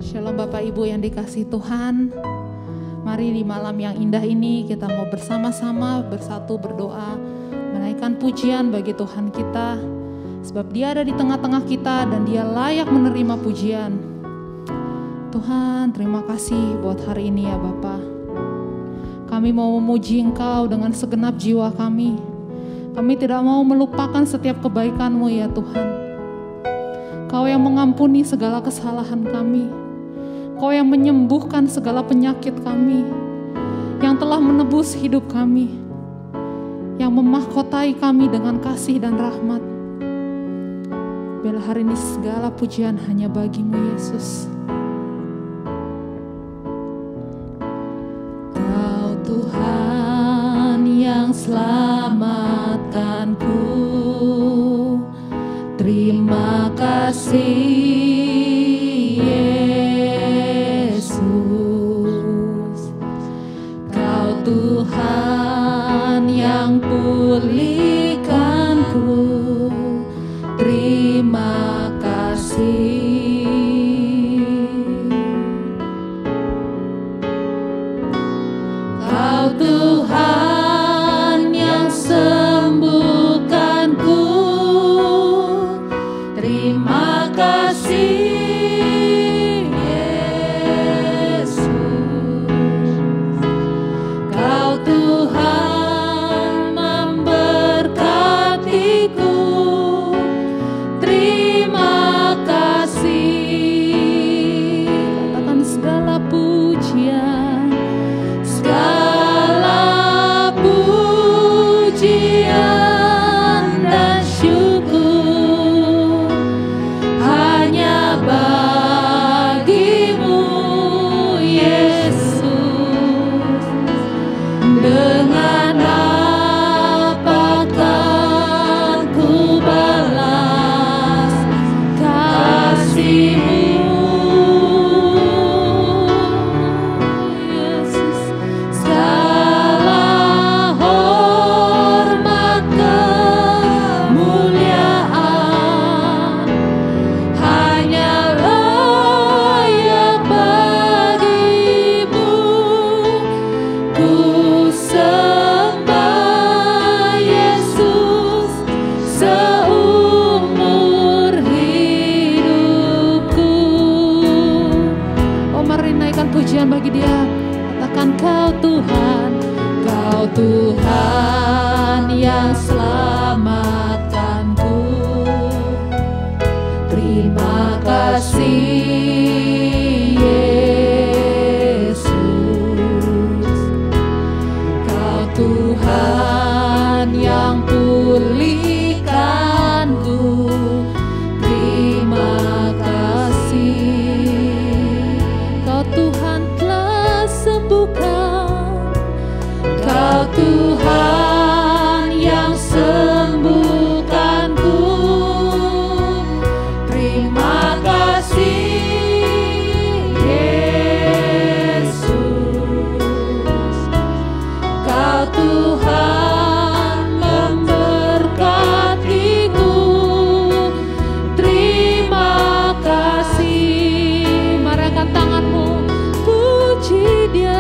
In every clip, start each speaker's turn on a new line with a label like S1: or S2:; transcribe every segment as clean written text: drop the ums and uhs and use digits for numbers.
S1: Shalom Bapak Ibu yang dikasihi Tuhan. Mari di malam yang indah ini kita mau bersama-sama bersatu berdoa, menaikkan pujian bagi Tuhan kita. Sebab Dia ada di tengah-tengah kita dan Dia layak menerima pujian. Tuhan, terima kasih buat hari ini ya Bapa. Kami mau memuji Engkau dengan segenap jiwa kami. Kami tidak mau melupakan setiap kebaikan-Mu ya Tuhan. Kau yang mengampuni segala kesalahan kami. Kau yang menyembuhkan segala penyakit kami, yang telah menebus hidup kami, yang memahkotai kami dengan kasih dan rahmat. Biarlah hari ini segala pujian hanya bagi-Mu Yesus. Kau Tuhan yang selamatkanku, terima kasih. Tuhan yang pulihkanku, terima kasih. Kau Tuhan yang sembuhkanku, terima kasih. Tuhan yang selamatkanku, terima kasih Yesus. Kau Tuhan yang pulihkanku, terima kasih. Kau Tuhan telah sembuhkan. Kau Tuhan yang sembuhkanku, terima kasih Yesus. Kau Tuhan memberkatiku, terima kasih. Mari angkat tanganmu, puji Dia.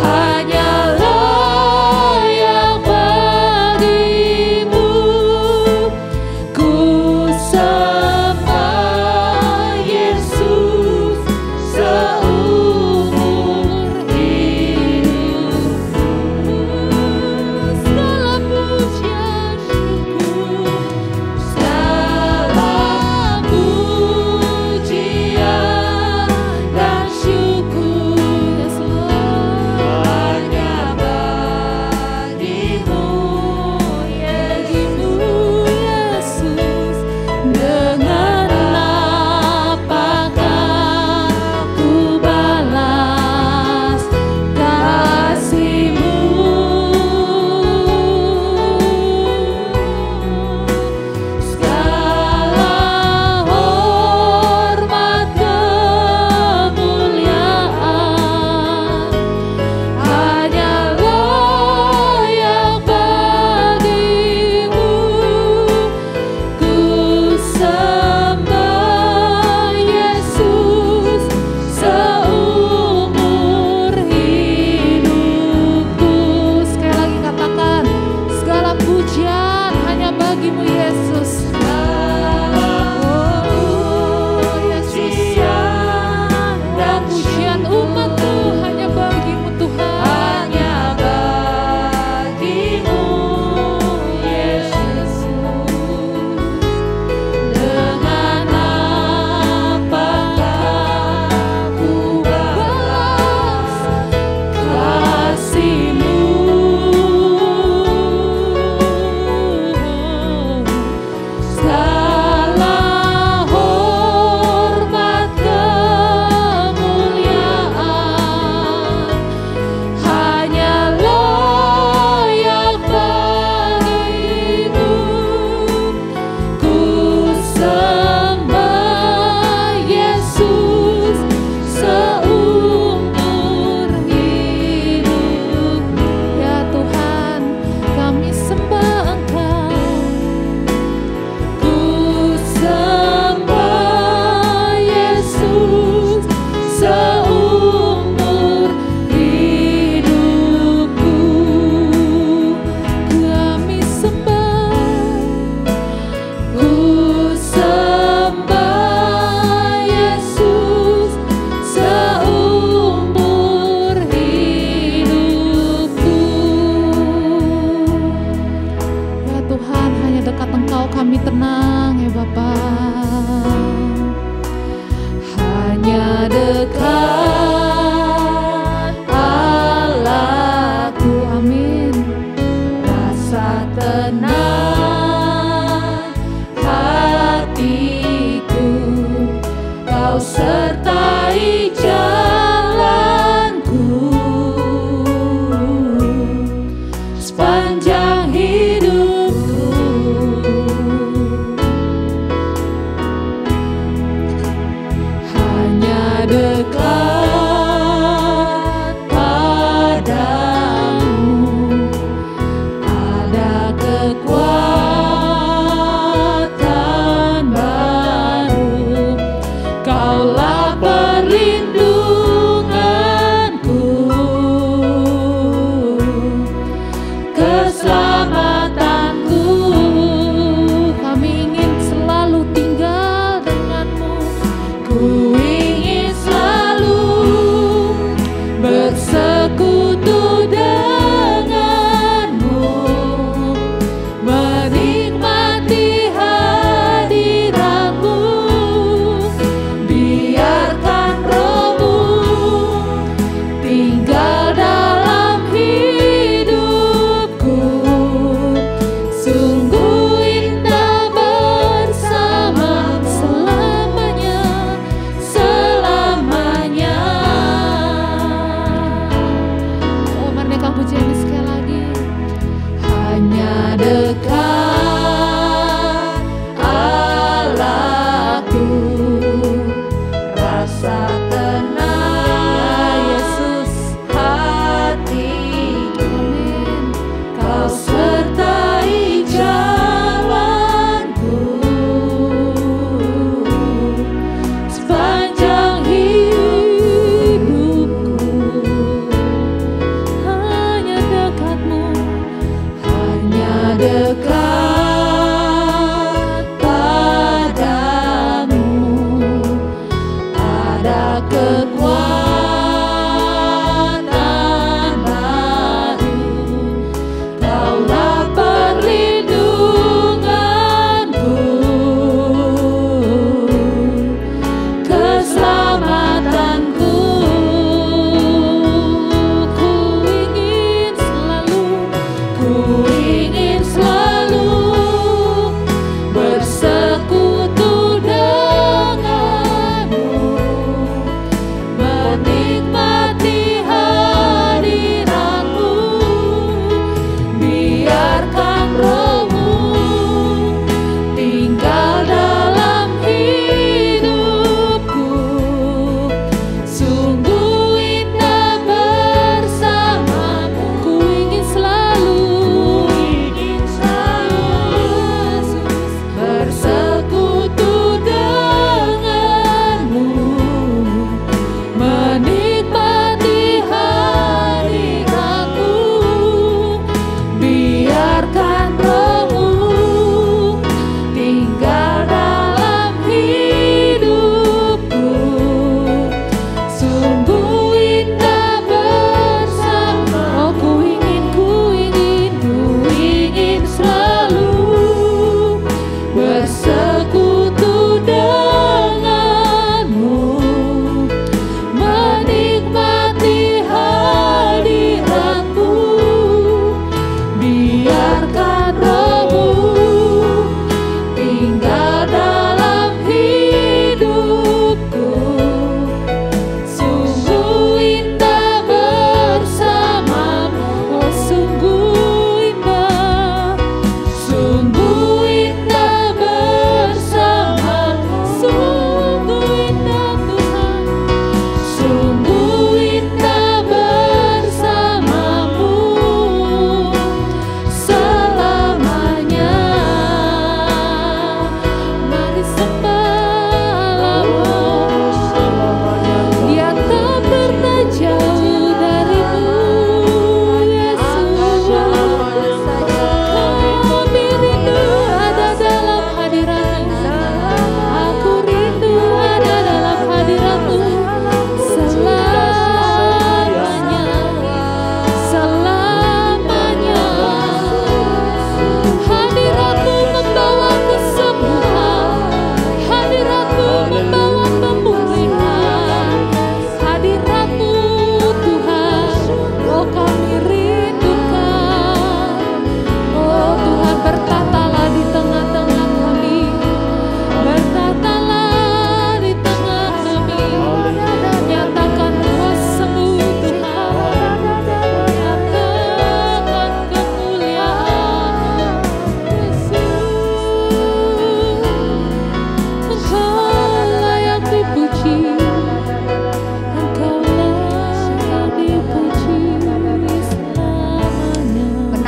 S2: Hanyalah yang
S1: kami tenang ya Bapa. Hanya dekat Allahku, amin. Rasa tenang hatiku, Kau sertai jalanku sepanjang hidupku. Hanya dekat padamu ada kekuatan baru. Kaulah perlindunganku, keselamatanku. Kami ingin selalu tinggal denganmu. Ku ingin selalu bersekutu denganmu, menikmati hadiratmu. Biarkan Rohmu tinggal dalam hidupku. Sungguh indah bersama selamanya, selamanya. Oh, mari naikkan pujian ini sekali lagi. Hanya dekat Allahku, rasa tenang ya Yesus hatiku, amin. Kau sertai jalanku sepanjang hidupku. Hanya dekatmu, hanya dekat padamu ada kekuatan baru. Kaulah perlindunganku, keselamatanku. Ku ingin selalu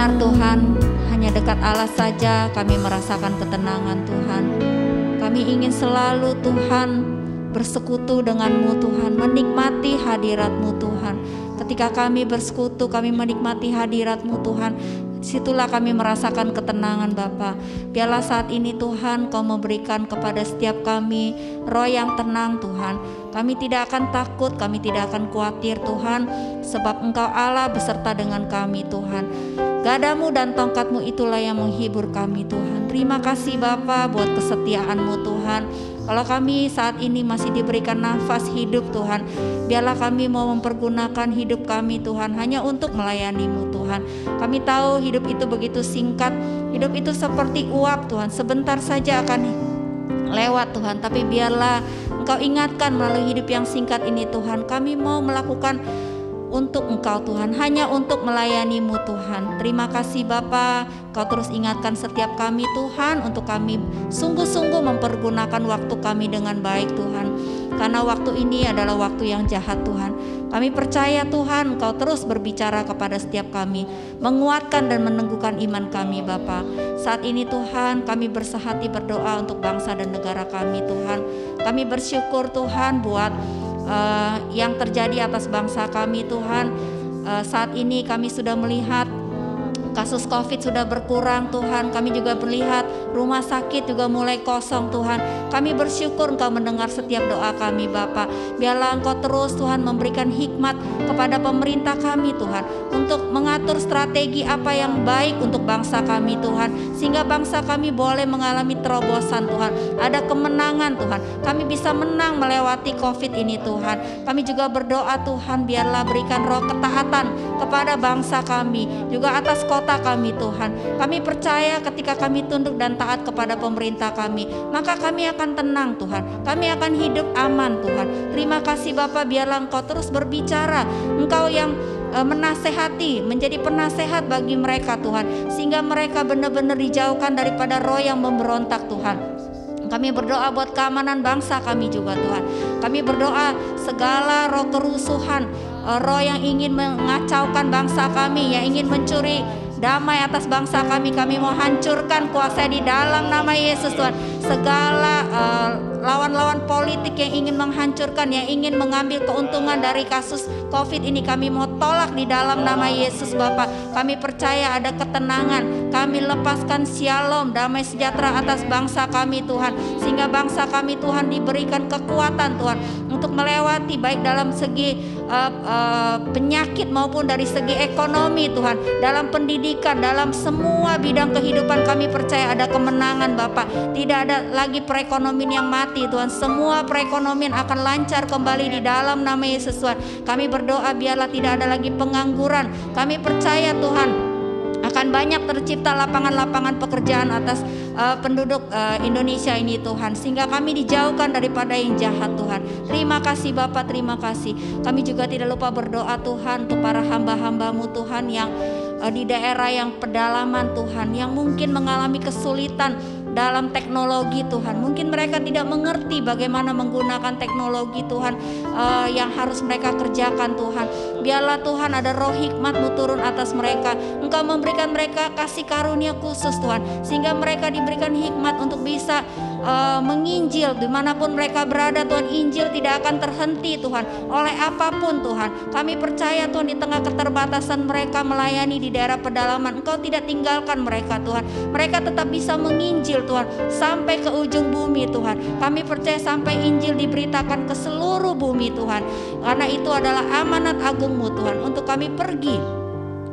S2: benar Tuhan, hanya dekat Allah saja kami merasakan ketenangan Tuhan. Kami ingin selalu Tuhan bersekutu dengan-Mu Tuhan, menikmati hadirat-Mu Tuhan. Ketika kami bersekutu, kami menikmati hadirat-Mu Tuhan, situlah kami merasakan ketenangan Bapa. Biarlah saat ini Tuhan Kau memberikan kepada setiap kami roh yang tenang Tuhan. Kami tidak akan takut, kami tidak akan khawatir Tuhan, sebab Engkau Allah beserta dengan kami Tuhan. Gadamu dan tongkat-Mu itulah yang menghibur kami Tuhan. Terima kasih Bapa buat kesetiaan-Mu Tuhan. Kalau kami saat ini masih diberikan nafas hidup Tuhan, biarlah kami mau mempergunakan hidup kami Tuhan hanya untuk melayani-Mu Tuhan. Kami tahu hidup itu begitu singkat, hidup itu seperti uap Tuhan, sebentar saja akan lewat Tuhan. Tapi biarlah Engkau ingatkan melalui hidup yang singkat ini Tuhan, kami mau melakukan untuk Engkau Tuhan, hanya untuk melayani-Mu Tuhan. Terima kasih Bapa, Kau terus ingatkan setiap kami Tuhan, untuk kami sungguh-sungguh mempergunakan waktu kami dengan baik Tuhan. Karena waktu ini adalah waktu yang jahat Tuhan. Kami percaya Tuhan, Kau terus berbicara kepada setiap kami, menguatkan dan meneguhkan iman kami Bapa. Saat ini Tuhan, kami bersehati berdoa untuk bangsa dan negara kami Tuhan. Kami bersyukur Tuhan buat yang terjadi atas bangsa kami Tuhan. Saat ini kami sudah melihat kasus COVID sudah berkurang Tuhan. Kami juga melihat rumah sakit juga mulai kosong Tuhan. Kami bersyukur Engkau mendengar setiap doa kami Bapa. Biarlah Engkau terus Tuhan memberikan hikmat kepada pemerintah kami Tuhan, untuk mengatur strategi apa yang baik untuk bangsa kami Tuhan, sehingga bangsa kami boleh mengalami terobosan Tuhan. Ada kemenangan Tuhan, kami bisa menang melewati COVID ini Tuhan. Kami juga berdoa Tuhan, biarlah berikan roh ketaatan kepada bangsa kami, juga atas kota kami Tuhan. Kami percaya ketika kami tunduk dan taat kepada pemerintah kami, maka kami akan tenang Tuhan, kami akan hidup aman Tuhan. Terima kasih Bapa, biarlah Engkau terus berbicara, Engkau yang menasehati, menjadi penasehat bagi mereka Tuhan, sehingga mereka benar-benar dijauhkan daripada roh yang memberontak Tuhan. Kami berdoa buat keamanan bangsa kami juga Tuhan. Kami berdoa segala roh kerusuhan, roh yang ingin mengacaukan bangsa kami, yang ingin mencuri damai atas bangsa kami mau hancurkan kuasa di dalam nama Yesus Tuhan. Segala lawan-lawan politik yang ingin menghancurkan, yang ingin mengambil keuntungan dari kasus COVID ini, kami mau tolak di dalam nama Yesus Bapa. Kami percaya ada ketenangan, kami lepaskan shalom, damai sejahtera atas bangsa kami Tuhan, sehingga bangsa kami Tuhan diberikan kekuatan Tuhan untuk melewati baik dalam segi penyakit maupun dari segi ekonomi Tuhan, dalam pendidikan, dalam semua bidang kehidupan. Kami percaya ada kemenangan Bapa. Tidak ada lagi perekonomian yang mati Tuhan. Semua perekonomian akan lancar kembali di dalam nama Yesus Tuhan. Kami berdoa biarlah tidak ada lagi pengangguran. Kami percaya Tuhan akan banyak tercipta lapangan-lapangan pekerjaan atas penduduk Indonesia ini Tuhan, sehingga kami dijauhkan daripada yang jahat Tuhan. Terima kasih Bapa, terima kasih. Kami juga tidak lupa berdoa Tuhan untuk para hamba-hamba-Mu Tuhan yang di daerah yang pedalaman Tuhan, yang mungkin mengalami kesulitan dalam teknologi Tuhan. Mungkin mereka tidak mengerti bagaimana menggunakan teknologi Tuhan yang harus mereka kerjakan Tuhan. Biarlah Tuhan ada roh hikmat-Mu turun atas mereka. Engkau memberikan mereka kasih karunia khusus Tuhan, sehingga mereka diberikan hikmat untuk bisa menginjil dimanapun mereka berada Tuhan. Injil tidak akan terhenti Tuhan oleh apapun Tuhan. Kami percaya Tuhan, di tengah keterbatasan mereka melayani di daerah pedalaman, Engkau tidak tinggalkan mereka Tuhan. Mereka tetap bisa menginjil Tuhan sampai ke ujung bumi Tuhan. Kami percaya sampai Injil diberitakan ke seluruh bumi Tuhan, karena itu adalah amanat agung-Mu Tuhan untuk kami pergi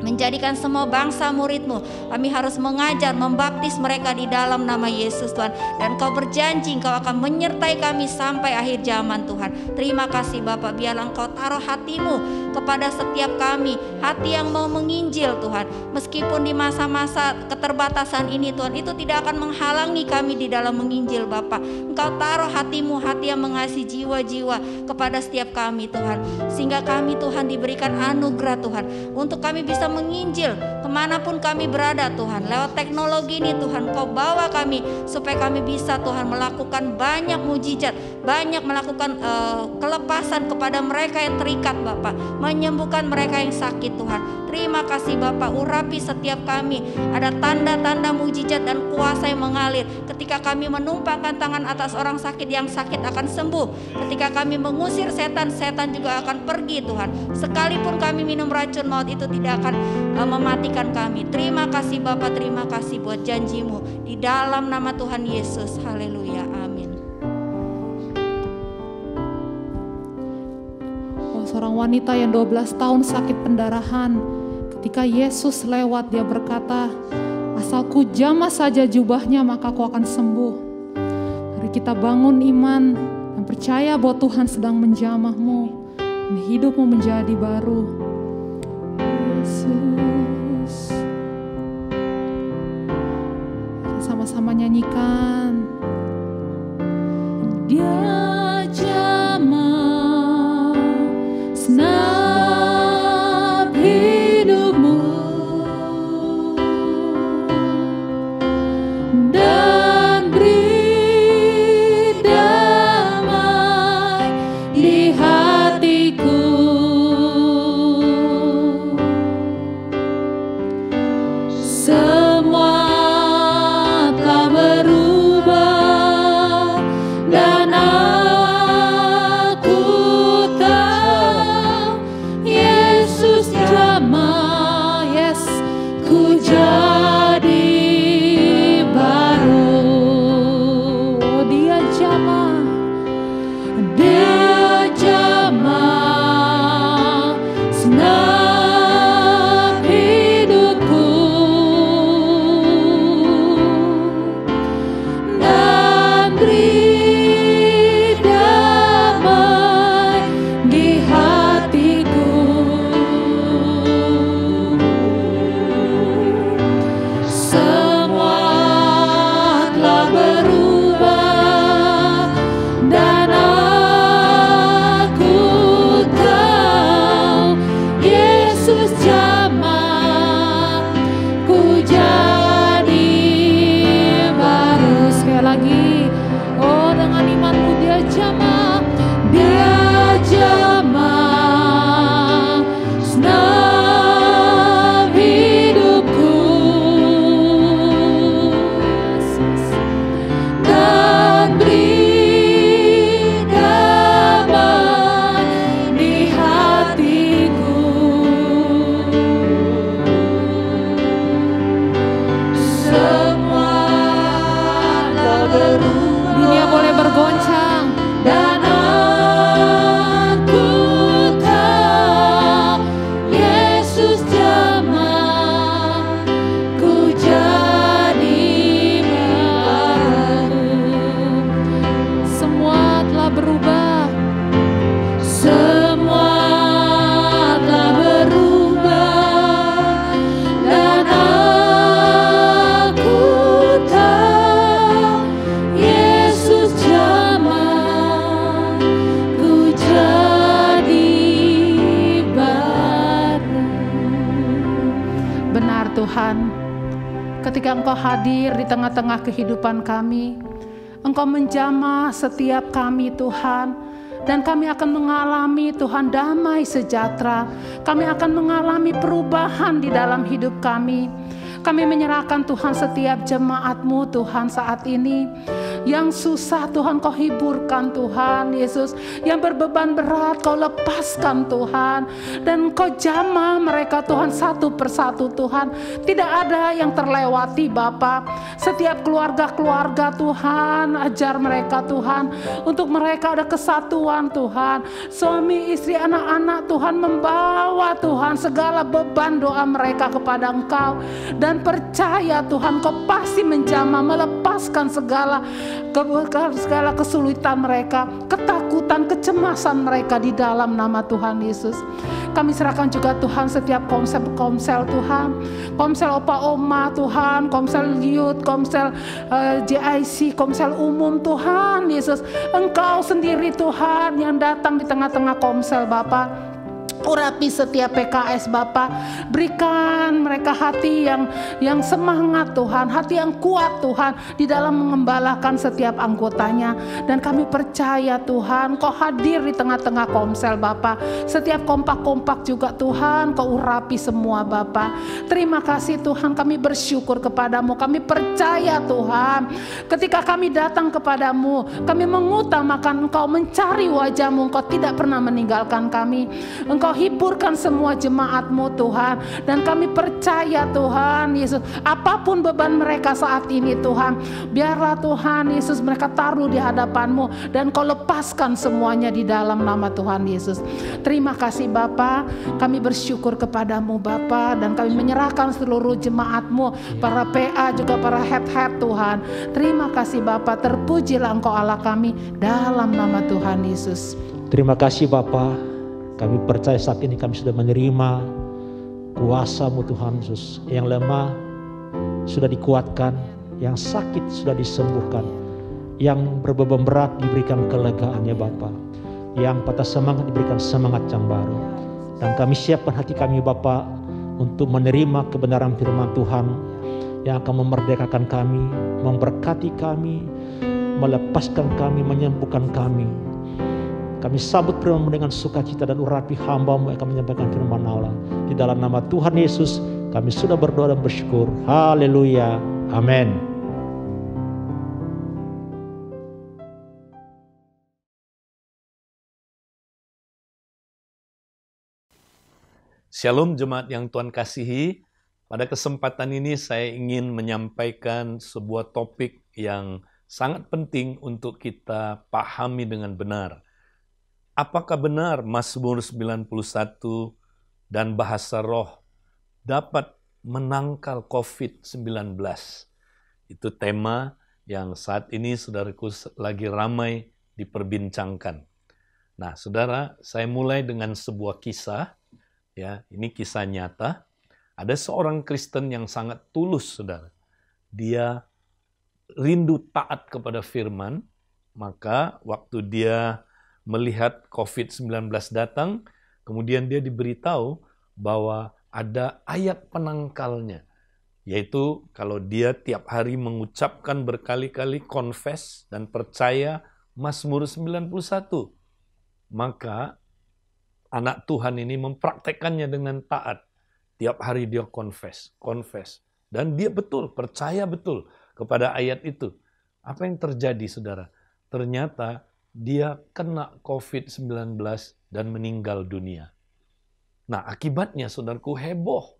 S2: menjadikan semua bangsa murid-Mu. Kami harus mengajar, membaptis mereka di dalam nama Yesus Tuhan. Dan Kau berjanji Engkau akan menyertai kami sampai akhir zaman Tuhan. Terima kasih Bapa, biarlah Engkau taruh hati-Mu kepada setiap kami, hati yang mau menginjil Tuhan. Meskipun di masa-masa keterbatasan ini Tuhan, itu tidak akan menghalangi kami di dalam menginjil Bapa. Engkau taruh hati-Mu, hati yang mengasihi jiwa-jiwa kepada setiap kami Tuhan, sehingga kami Tuhan diberikan anugerah Tuhan untuk kami bisa menginjil kemanapun kami berada Tuhan. Lewat teknologi ini Tuhan, Kau bawa kami supaya kami bisa Tuhan melakukan banyak mujizat, banyak melakukan kelepasan kepada mereka yang terikat Bapak, menyembuhkan mereka yang sakit Tuhan. Terima kasih Bapak, urapi setiap kami, ada tanda-tanda mujizat dan kuasa yang mengalir. Ketika kami menumpangkan tangan atas orang sakit, yang sakit akan sembuh. Ketika kami mengusir setan, setan juga akan pergi Tuhan. Sekalipun kami minum racun maut, itu tidak akan mematikan kami. Terima kasih Bapak, terima kasih buat janji-Mu. Di dalam nama Tuhan Yesus, haleluya, amin.
S1: Seorang wanita yang 12 tahun sakit pendarahan, ketika Yesus lewat, dia berkata, asal ku jamah saja jubahnya maka aku akan sembuh. Mari kita bangun iman dan percaya bahwa Tuhan sedang menjamahmu dan hidupmu menjadi baru. Yesus, sama-sama nyanyikan. Dia jamah senap hidupmu dan beri damai di hatiku. Semua telah berubah dan aku tahu Yesus jamah, yes, ku jadi baru. Dia jamah, dia jamah senap hidupku dan beri damai di hatiku. Semua telah berubah dan aku tahu Yesus jamah, ku jadi baru. Sekali lagi, oh dengan imanmu dia jamah, dia jamah senap hidupku, Yesus, dan beri damai di hatiku. Semua telah berubah, dunia boleh bergoncang, dan aku tahu Yesus jamah, ku jadi baru. Semua telah berubah, semua telah berubah dan aku tahu Yesus jamah, ku jadi baru. Benar Tuhan, ketika Engkau hadir di tengah-tengah kehidupan kami, Engkau menjamah setiap kami Tuhan, dan kami akan mengalami Tuhan damai sejahtera. Kami akan mengalami perubahan di dalam hidup kami. Kami menyerahkan Tuhan setiap jemaat-Mu Tuhan saat ini. Yang susah Tuhan Kau hiburkan Tuhan Yesus. Yang berbeban berat Kau lepaskan Tuhan. Dan Kau jamah mereka Tuhan satu persatu Tuhan. Tidak ada yang terlewati Bapa. Setiap keluarga-keluarga Tuhan, ajar mereka Tuhan. Untuk mereka ada kesatuan Tuhan. Suami, istri, anak-anak Tuhan membawa Tuhan segala beban doa mereka kepada Engkau. Dan percaya Tuhan Kau pasti menjamah, melepaskan segala kesulitan mereka, ketakutan, kecemasan mereka di dalam nama Tuhan Yesus. Kami serahkan juga Tuhan setiap komsel Tuhan, komsel opa oma Tuhan, komsel youth, komsel JIC, komsel umum Tuhan Yesus. Engkau sendiri Tuhan yang datang di tengah-tengah komsel Bapa.
S3: Urapi setiap PKS Bapa, berikan mereka hati yang semangat Tuhan, hati yang kuat Tuhan di dalam mengembalakan setiap anggotanya. Dan kami percaya Tuhan, Kau hadir di tengah-tengah Komsel Bapa. Setiap kompak-kompak juga Tuhan, Kau urapi semua Bapa. Terima kasih Tuhan, kami bersyukur kepadamu, kami percaya Tuhan, ketika kami datang kepadamu, kami mengutamakan Engkau, mencari wajah-Mu, Engkau tidak pernah meninggalkan kami. Engkau hiburkan semua jemaat-Mu Tuhan, dan kami percaya Tuhan Yesus, apapun beban mereka saat ini Tuhan, biarlah Tuhan Yesus mereka taruh di hadapan-Mu, dan Kau lepaskan semuanya di dalam nama Tuhan Yesus. Terima kasih Bapa, kami bersyukur kepadamu Bapa, dan kami menyerahkan seluruh jemaat-Mu, para PA juga para head-head Tuhan. Terima kasih Bapa, terpujilah Engkau Allah kami dalam nama Tuhan Yesus.
S4: Terima kasih Bapa. Kami percaya saat ini kami sudah menerima kuasa-Mu Tuhan Yesus. Yang lemah sudah dikuatkan, yang sakit sudah disembuhkan, yang berbeban berat diberikan kelegaannya Bapa, yang patah semangat diberikan semangat yang baru. Dan kami siapkan hati kami Bapa untuk menerima kebenaran firman Tuhan yang akan memerdekakan kami, memberkati kami, melepaskan kami, menyembuhkan kami. Kami sambut firman-Mu dengan sukacita dan urapi hamba-Mu yang akan menyampaikan firman Allah. Di dalam nama Tuhan Yesus kami sudah berdoa dan bersyukur. Haleluya. Amin.
S5: Shalom jemaat yang Tuhan kasihi. Pada kesempatan ini saya ingin menyampaikan sebuah topik yang sangat penting untuk kita pahami dengan benar. Apakah benar Mazmur 91 dan bahasa roh dapat menangkal COVID-19? Itu tema yang saat ini saudaraku lagi ramai diperbincangkan. Nah, saudara, saya mulai dengan sebuah kisah. Ya, ini kisah nyata. Ada seorang Kristen yang sangat tulus, saudara. Dia rindu taat kepada firman, maka waktu dia melihat COVID-19 datang, kemudian dia diberitahu bahwa ada ayat penangkalnya, yaitu kalau dia tiap hari mengucapkan berkali-kali confess dan percaya Mazmur 91, maka anak Tuhan ini mempraktekannya dengan taat. Tiap hari dia confess. Dan dia percaya betul kepada ayat itu. Apa yang terjadi, saudara? Ternyata dia kena COVID-19 dan meninggal dunia. Nah, akibatnya saudaraku heboh.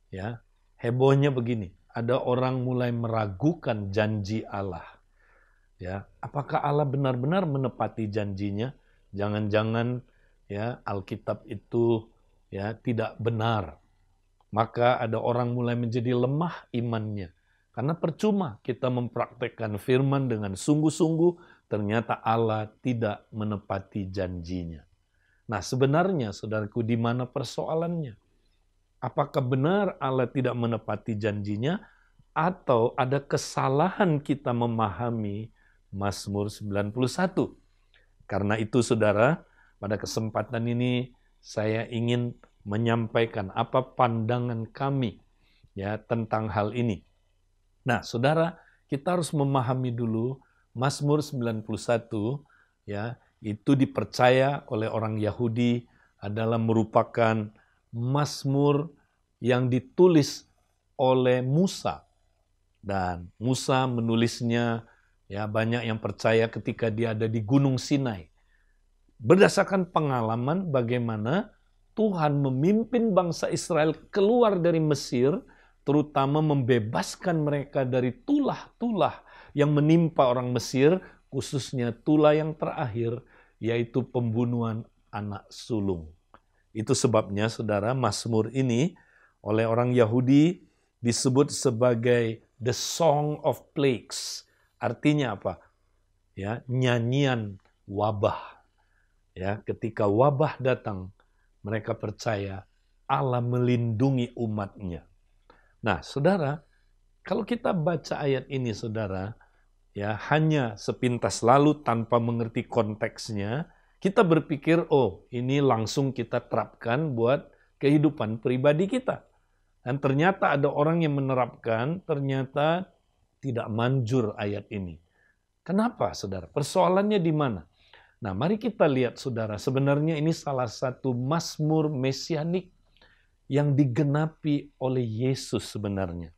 S5: Ya, hebohnya begini. Ada orang mulai meragukan janji Allah. Ya, apakah Allah benar-benar menepati janjinya? Jangan-jangan ya Alkitab itu ya tidak benar. Maka ada orang mulai menjadi lemah imannya. Karena percuma kita mempraktekkan firman dengan sungguh-sungguh, ternyata Allah tidak menepati janjinya. Nah, sebenarnya saudaraku, di mana persoalannya? Apakah benar Allah tidak menepati janjinya, atau ada kesalahan kita memahami Mazmur 91? Karena itu, saudara, pada kesempatan ini saya ingin menyampaikan apa pandangan kami ya tentang hal ini. Nah, saudara, kita harus memahami dulu Mazmur 91 ya, itu dipercaya oleh orang Yahudi adalah merupakan Mazmur yang ditulis oleh Musa. Dan Musa menulisnya, ya banyak yang percaya ketika dia ada di Gunung Sinai. Berdasarkan pengalaman bagaimana Tuhan memimpin bangsa Israel keluar dari Mesir, terutama membebaskan mereka dari tulah-tulah yang menimpa orang Mesir, khususnya tulah yang terakhir, yaitu pembunuhan anak sulung. Itu sebabnya, saudara, Mazmur ini oleh orang Yahudi disebut sebagai The Song of Plagues. Artinya apa? Ya, nyanyian wabah. Ya, ketika wabah datang, mereka percaya Allah melindungi umatnya. Nah, saudara, kalau kita baca ayat ini, saudara, ya hanya sepintas lalu tanpa mengerti konteksnya, kita berpikir, oh ini langsung kita terapkan buat kehidupan pribadi kita. Dan ternyata ada orang yang menerapkan, ternyata tidak manjur ayat ini. Kenapa, saudara? Persoalannya di mana? Nah, mari kita lihat, saudara. Sebenarnya ini salah satu mazmur mesianik yang digenapi oleh Yesus sebenarnya.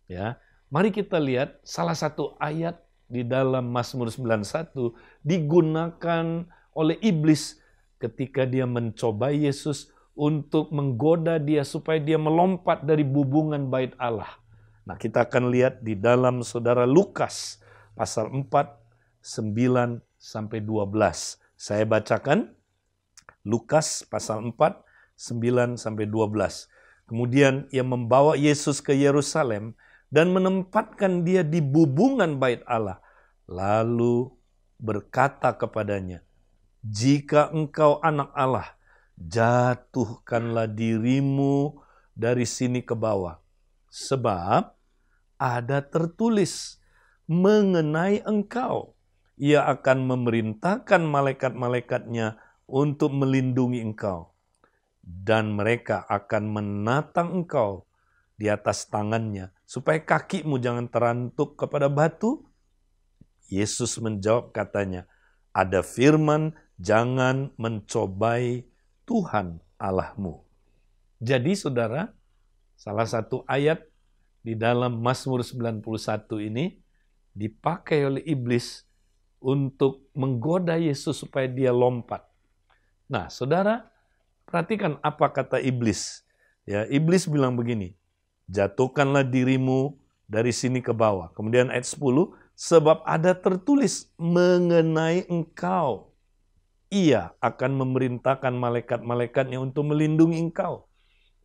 S5: Ya, mari kita lihat salah satu ayat di dalam Mazmur 91 digunakan oleh iblis ketika dia mencoba Yesus untuk menggoda dia supaya dia melompat dari bubungan bait Allah. Nah, kita akan lihat di dalam saudara Lukas pasal 4, 9 sampai 12. Saya bacakan Lukas pasal 4, 9 sampai 12. Kemudian ia membawa Yesus ke Yerusalem dan menempatkan dia di bubungan bait Allah. Lalu berkata kepadanya, "Jika engkau anak Allah, jatuhkanlah dirimu dari sini ke bawah. Sebab ada tertulis mengenai engkau, ia akan memerintahkan malaikat-malaikatnya untuk melindungi engkau. Dan mereka akan menatang engkau di atas tangannya, supaya kakimu jangan terantuk kepada batu." Yesus menjawab katanya, "Ada firman, jangan mencobai Tuhan Allahmu." Jadi saudara, salah satu ayat di dalam Mazmur 91 ini dipakai oleh iblis untuk menggoda Yesus supaya dia lompat. Nah, saudara, perhatikan apa kata iblis. Ya, iblis bilang begini, "Jatuhkanlah dirimu dari sini ke bawah." Kemudian ayat 10, "Sebab ada tertulis mengenai engkau, ia akan memerintahkan malaikat-malaikatnya untuk melindungi engkau."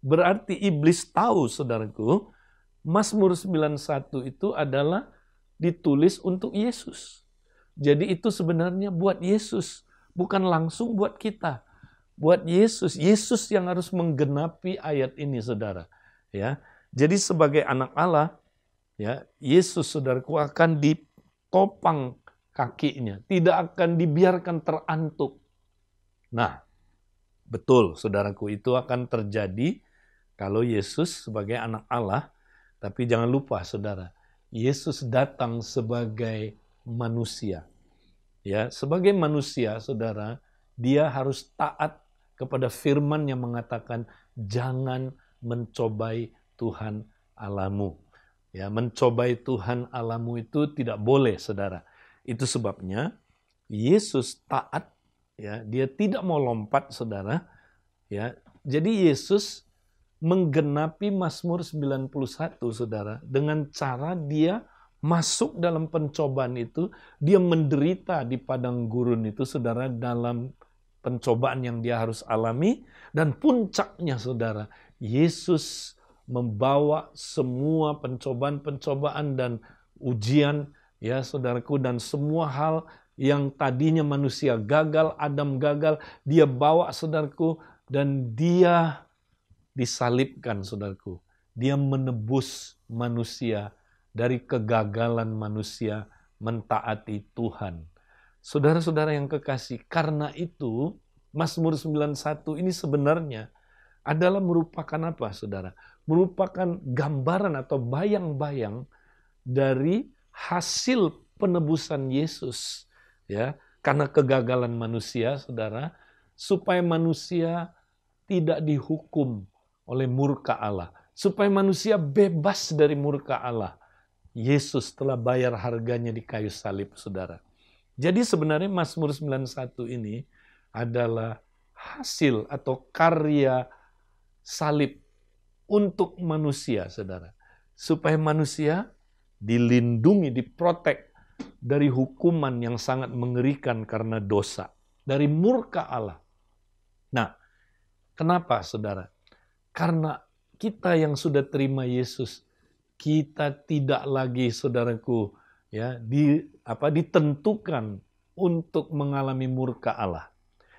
S5: Berarti iblis tahu, saudaraku, Mazmur 91 itu adalah ditulis untuk Yesus. Jadi itu sebenarnya buat Yesus, bukan langsung buat kita. Buat Yesus, Yesus yang harus menggenapi ayat ini, saudara. Ya, jadi sebagai anak Allah, ya, Yesus, saudaraku, akan ditopang kakinya, tidak akan dibiarkan terantuk. Nah, betul, saudaraku, itu akan terjadi kalau Yesus sebagai anak Allah. Tapi jangan lupa, saudara, Yesus datang sebagai manusia. Ya, sebagai manusia, saudara, dia harus taat kepada firman yang mengatakan jangan mencobai Tuhan Allahmu. Ya, mencobai Tuhan Allahmu itu tidak boleh, saudara. Itu sebabnya Yesus taat, ya, dia tidak mau lompat, saudara. Ya, jadi Yesus menggenapi Mazmur 91, saudara, dengan cara dia masuk dalam pencobaan itu, dia menderita di padang gurun itu, saudara, dalam pencobaan yang dia harus alami, dan puncaknya, saudara, Yesus membawa semua pencobaan-pencobaan dan ujian, ya saudaraku, dan semua hal yang tadinya manusia gagal, Adam gagal, dia bawa, saudaraku, dan dia disalibkan, saudaraku. Dia menebus manusia dari kegagalan manusia mentaati Tuhan. Saudara-saudara yang kekasih, karena itu Mazmur 91 ini sebenarnya adalah merupakan apa, saudara? Merupakan gambaran atau bayang-bayang dari hasil penebusan Yesus, ya, karena kegagalan manusia, saudara, supaya manusia tidak dihukum oleh murka Allah, supaya manusia bebas dari murka Allah. Yesus telah bayar harganya di kayu salib, saudara. Jadi sebenarnya Mazmur 91 ini adalah hasil atau karya salib untuk manusia, saudara. Supaya manusia dilindungi, diprotek dari hukuman yang sangat mengerikan karena dosa, dari murka Allah. Nah, kenapa, saudara? Karena kita yang sudah terima Yesus, kita tidak lagi, saudaraku, ya, ditentukan untuk mengalami murka Allah.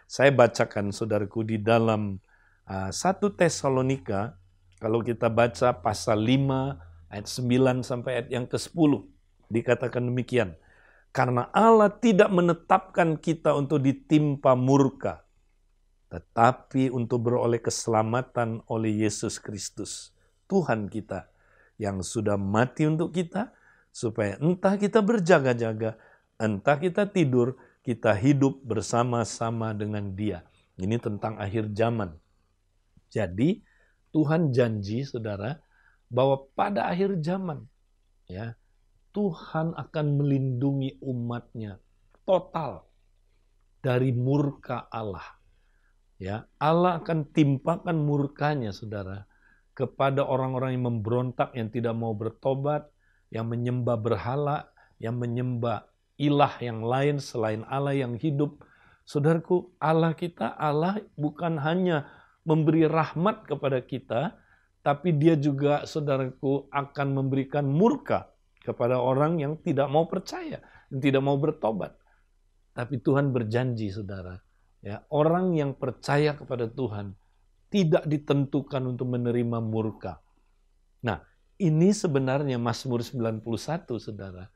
S5: Saya bacakan, saudaraku, di dalam 1 Tesalonika, kalau kita baca pasal 5 ayat 9 sampai ayat yang ke-10, dikatakan demikian. Karena Allah tidak menetapkan kita untuk ditimpa murka, tetapi untuk beroleh keselamatan oleh Yesus Kristus, Tuhan kita, yang sudah mati untuk kita, supaya entah kita berjaga-jaga, entah kita tidur, kita hidup bersama-sama dengan Dia. Ini tentang akhir zaman. Jadi Tuhan janji, saudara, bahwa pada akhir zaman, ya, Tuhan akan melindungi umatnya total dari murka Allah. Ya, Allah akan timpakan murkanya, saudara, kepada orang-orang yang memberontak, yang tidak mau bertobat, yang menyembah berhala, yang menyembah ilah yang lain selain Allah yang hidup. Saudaraku, Allah kita, Allah bukan hanya memberi rahmat kepada kita, tapi Dia juga, saudaraku, akan memberikan murka kepada orang yang tidak mau percaya, yang tidak mau bertobat. Tapi Tuhan berjanji, saudara, ya, orang yang percaya kepada Tuhan tidak ditentukan untuk menerima murka. Nah, ini sebenarnya Mazmur 91, saudara,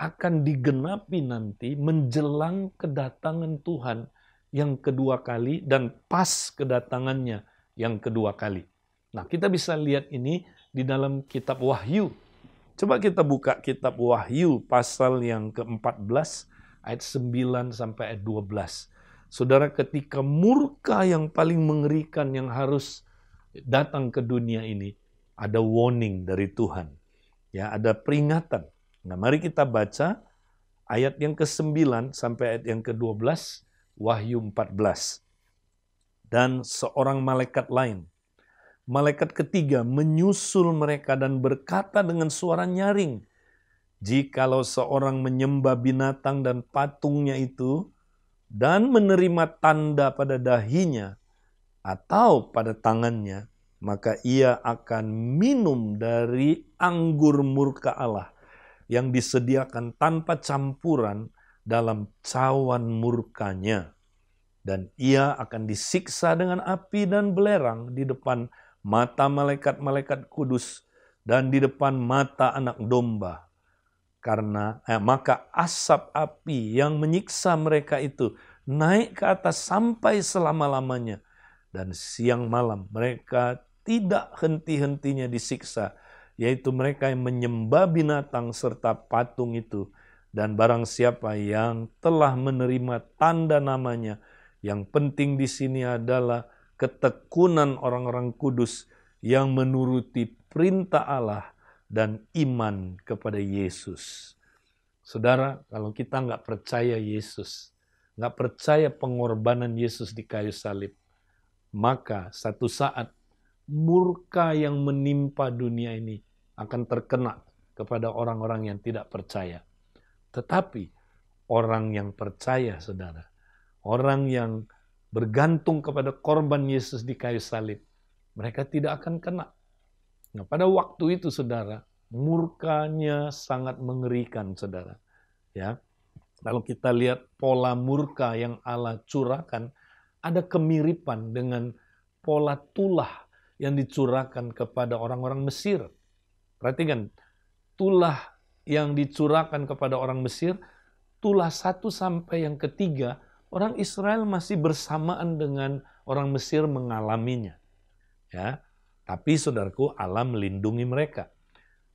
S5: akan digenapi nanti menjelang kedatangan Tuhan yang kedua kali dan pas kedatangannya yang kedua kali. Nah, kita bisa lihat ini di dalam kitab Wahyu. Coba kita buka kitab Wahyu pasal yang ke-14 ayat 9 sampai ayat 12. Saudara, ketika murka yang paling mengerikan yang harus datang ke dunia ini, ada warning dari Tuhan. Ya, ada peringatan. Nah, mari kita baca ayat yang ke-9 sampai ayat yang ke-12, Wahyu 14. Dan seorang malaikat lain, malaikat ketiga, menyusul mereka dan berkata dengan suara nyaring, "Jikalau seorang menyembah binatang dan patungnya itu, dan menerima tanda pada dahinya atau pada tangannya, maka ia akan minum dari anggur murka Allah yang disediakan tanpa campuran dalam cawan murkanya. Dan ia akan disiksa dengan api dan belerang di depan mata malaikat-malaikat kudus dan di depan mata anak domba. Maka asap api yang menyiksa mereka itu naik ke atas sampai selama-lamanya. Dan siang malam mereka tidak henti-hentinya disiksa, yaitu mereka yang menyembah binatang serta patung itu. Dan barang siapa yang telah menerima tanda namanya, yang penting di sini adalah ketekunan orang-orang kudus yang menuruti perintah Allah dan iman kepada Yesus. Saudara, kalau kita nggak percaya Yesus, nggak percaya pengorbanan Yesus di kayu salib, maka satu saat murka yang menimpa dunia ini akan terkena kepada orang-orang yang tidak percaya. Tetapi orang yang percaya, saudara, orang yang bergantung kepada korban Yesus di kayu salib, mereka tidak akan kena. Nah, pada waktu itu, saudara, murkanya sangat mengerikan, saudara. Ya, kalau kita lihat pola murka yang Allah curahkan, ada kemiripan dengan pola tulah yang dicurahkan kepada orang-orang Mesir. Perhatikan, tulah yang dicurahkan kepada orang Mesir, tulah 1 sampai yang ketiga, orang Israel masih bersamaan dengan orang Mesir mengalaminya. Ya, tapi saudaraku, Allah melindungi mereka.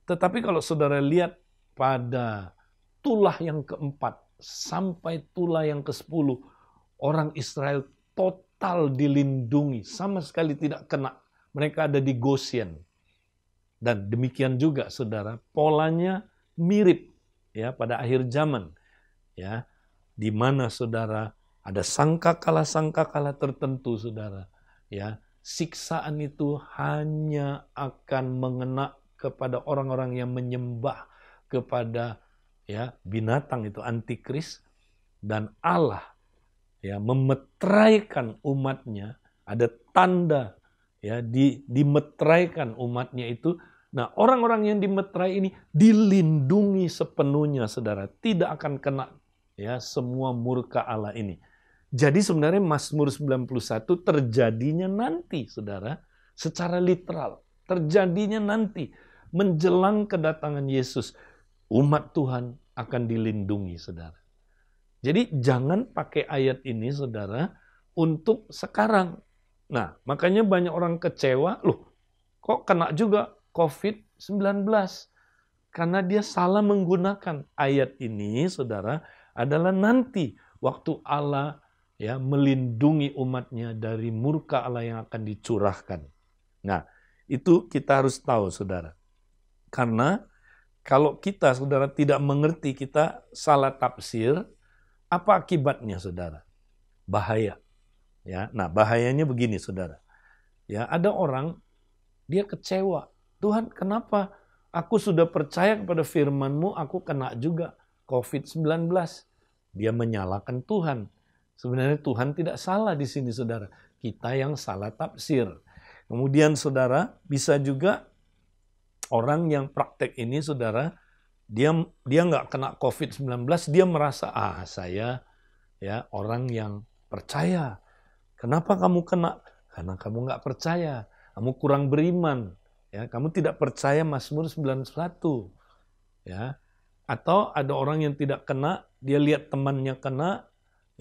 S5: Tetapi kalau saudara lihat pada tulah yang keempat sampai tulah yang ke-10, orang Israel total dilindungi, sama sekali tidak kena. Mereka ada di Goshen. Dan demikian juga, saudara, polanya mirip ya pada akhir zaman. Ya, di mana, saudara, ada sangkakala tertentu, saudara. Ya, siksaan itu hanya akan mengena kepada orang-orang yang menyembah kepada ya binatang itu, antikris, dan Allah ya memeteraikan umatnya. Ada tanda ya dimeteraikan umatnya itu. Nah, orang-orang yang dimeterai ini dilindungi sepenuhnya, saudara, tidak akan kena ya semua murka Allah ini. Jadi sebenarnya Mazmur 91 terjadinya nanti, saudara, secara literal. Terjadinya nanti menjelang kedatangan Yesus. Umat Tuhan akan dilindungi, saudara. Jadi jangan pakai ayat ini, saudara, untuk sekarang. Nah, makanya banyak orang kecewa, loh kok kena juga COVID-19? Karena dia salah menggunakan ayat ini, saudara, adalah nanti waktu Allah ya melindungi umatnya dari murka Allah yang akan dicurahkan. Nah, itu kita harus tahu, saudara. Karena kalau kita, saudara, tidak mengerti, kita salah tafsir, apa akibatnya, saudara? Bahaya. Ya, nah bahayanya begini, saudara. Ya, ada orang dia kecewa. Tuhan, kenapa aku sudah percaya kepada firman-Mu, aku kena juga COVID-19. Dia menyalahkan Tuhan. Sebenarnya Tuhan tidak salah di sini, saudara. Kita yang salah tafsir. Kemudian, saudara, bisa juga orang yang praktek ini, saudara, dia nggak kena COVID-19, dia merasa, saya ya orang yang percaya. Kenapa kamu kena? Karena kamu nggak percaya, kamu kurang beriman, ya, kamu tidak percaya Mazmur 91, ya. Atau ada orang yang tidak kena, dia lihat temannya kena,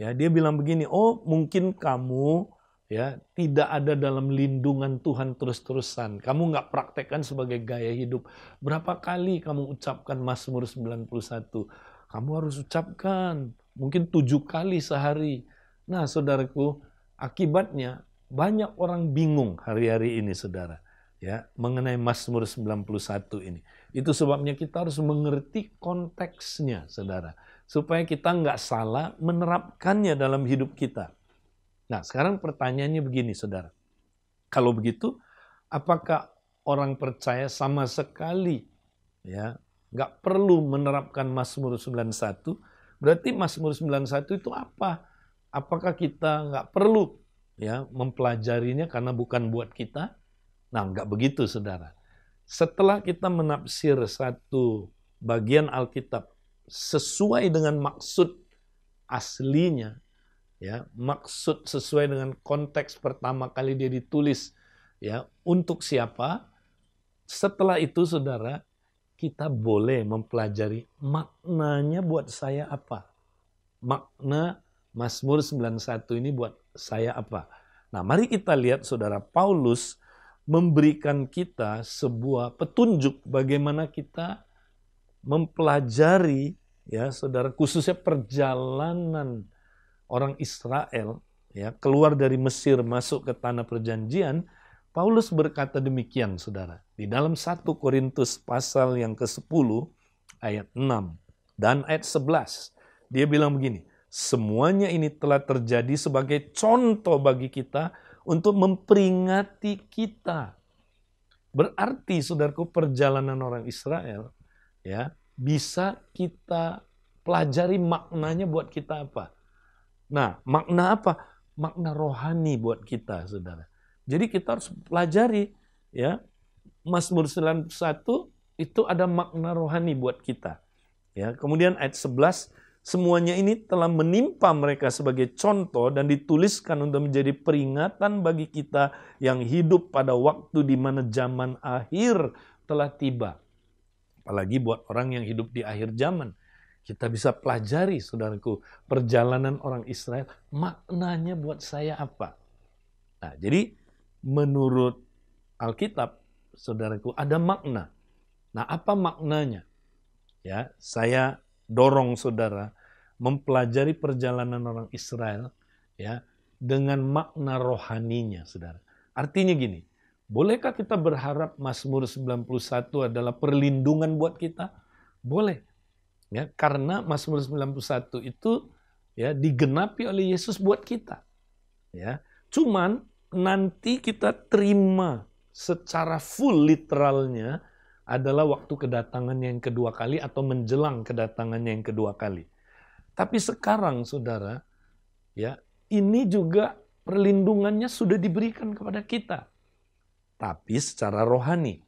S5: ya, dia bilang begini, oh mungkin kamu ya tidak ada dalam lindungan Tuhan terus-terusan. Kamu nggak praktekkan sebagai gaya hidup. Berapa kali kamu ucapkan Mazmur 91? Kamu harus ucapkan mungkin 7 kali sehari. Nah, saudaraku, akibatnya banyak orang bingung hari-hari ini, saudara, ya, mengenai Mazmur 91 ini. Itu sebabnya kita harus mengerti konteksnya, saudara, supaya kita nggak salah menerapkannya dalam hidup kita. Nah, sekarang pertanyaannya begini, saudara. Kalau begitu, apakah orang percaya sama sekali ya nggak perlu menerapkan Mazmur 91? Berarti Mazmur 91 itu apa? Apakah kita nggak perlu ya mempelajarinya karena bukan buat kita? Nah, nggak begitu, saudara. Setelah kita menafsir satu bagian Alkitab sesuai dengan maksud aslinya, ya, maksud sesuai dengan konteks pertama kali dia ditulis, ya, untuk siapa? Setelah itu, saudara, kita boleh mempelajari maknanya buat saya apa? Makna Mazmur 91 ini buat saya apa? Nah, mari kita lihat, saudara, Paulus memberikan kita sebuah petunjuk bagaimana kita mempelajari, ya, saudara, khususnya perjalanan orang Israel ya keluar dari Mesir masuk ke tanah perjanjian. Paulus berkata demikian, saudara, di dalam 1 Korintus pasal yang ke-10 ayat 6 dan ayat 11. Dia bilang begini, semuanya ini telah terjadi sebagai contoh bagi kita untuk memperingati kita. Berarti, saudaraku, perjalanan orang Israel ya bisa kita pelajari maknanya buat kita apa? Nah, makna apa? Makna rohani buat kita, saudara. Jadi kita harus pelajari ya Mazmur 91 itu ada makna rohani buat kita. Ya, kemudian ayat 11, semuanya ini telah menimpa mereka sebagai contoh dan dituliskan untuk menjadi peringatan bagi kita yang hidup pada waktu di mana zaman akhir telah tiba. Apalagi buat orang yang hidup di akhir zaman. Kita bisa pelajari, saudaraku, perjalanan orang Israel, maknanya buat saya apa? Nah, jadi menurut Alkitab, saudaraku, ada makna. Nah, apa maknanya? Ya, saya dorong saudara mempelajari perjalanan orang Israel ya dengan makna rohaninya, saudara. Artinya gini, bolehkah kita berharap Mazmur 91 adalah perlindungan buat kita? Boleh. Ya, karena Mazmur 91 itu ya digenapi oleh Yesus buat kita. Ya. Cuman nanti kita terima secara full literalnya adalah waktu kedatangannya yang kedua kali atau menjelang kedatangannya yang kedua kali. Tapi sekarang, saudara, ya, ini juga perlindungannya sudah diberikan kepada kita. Tapi secara rohani.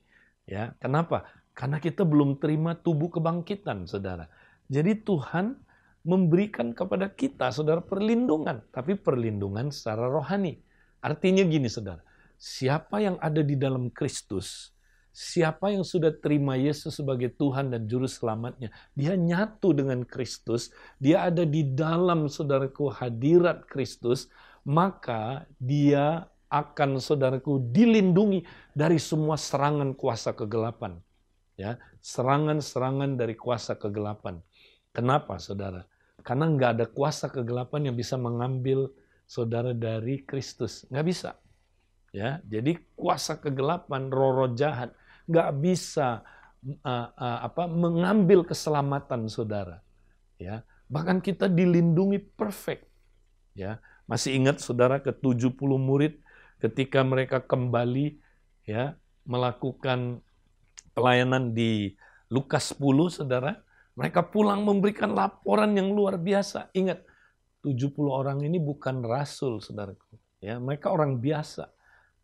S5: Ya, kenapa? Karena kita belum terima tubuh kebangkitan, saudara. Jadi Tuhan memberikan kepada kita, saudara, perlindungan. Tapi perlindungan secara rohani. Artinya gini, saudara. Siapa yang ada di dalam Kristus, Siapa yang sudah terima Yesus sebagai Tuhan dan Juru Selamatnya, dia nyatu dengan Kristus, dia ada di dalam, saudaraku, hadirat Kristus, maka dia akan, saudaraku, dilindungi dari semua serangan kuasa kegelapan. Ya, serangan-serangan dari kuasa kegelapan. Kenapa, saudara? Karena nggak ada kuasa kegelapan yang bisa mengambil saudara dari Kristus. Nggak bisa. Ya, jadi kuasa kegelapan, roh-roh jahat nggak bisa mengambil keselamatan saudara. Ya, bahkan kita dilindungi perfect. Ya, masih ingat saudara ke-70 murid ketika mereka kembali ya melakukan pelayanan di Lukas 10, saudara, mereka pulang memberikan laporan yang luar biasa. Ingat, 70 orang ini bukan rasul, saudaraku. Ya, mereka orang biasa.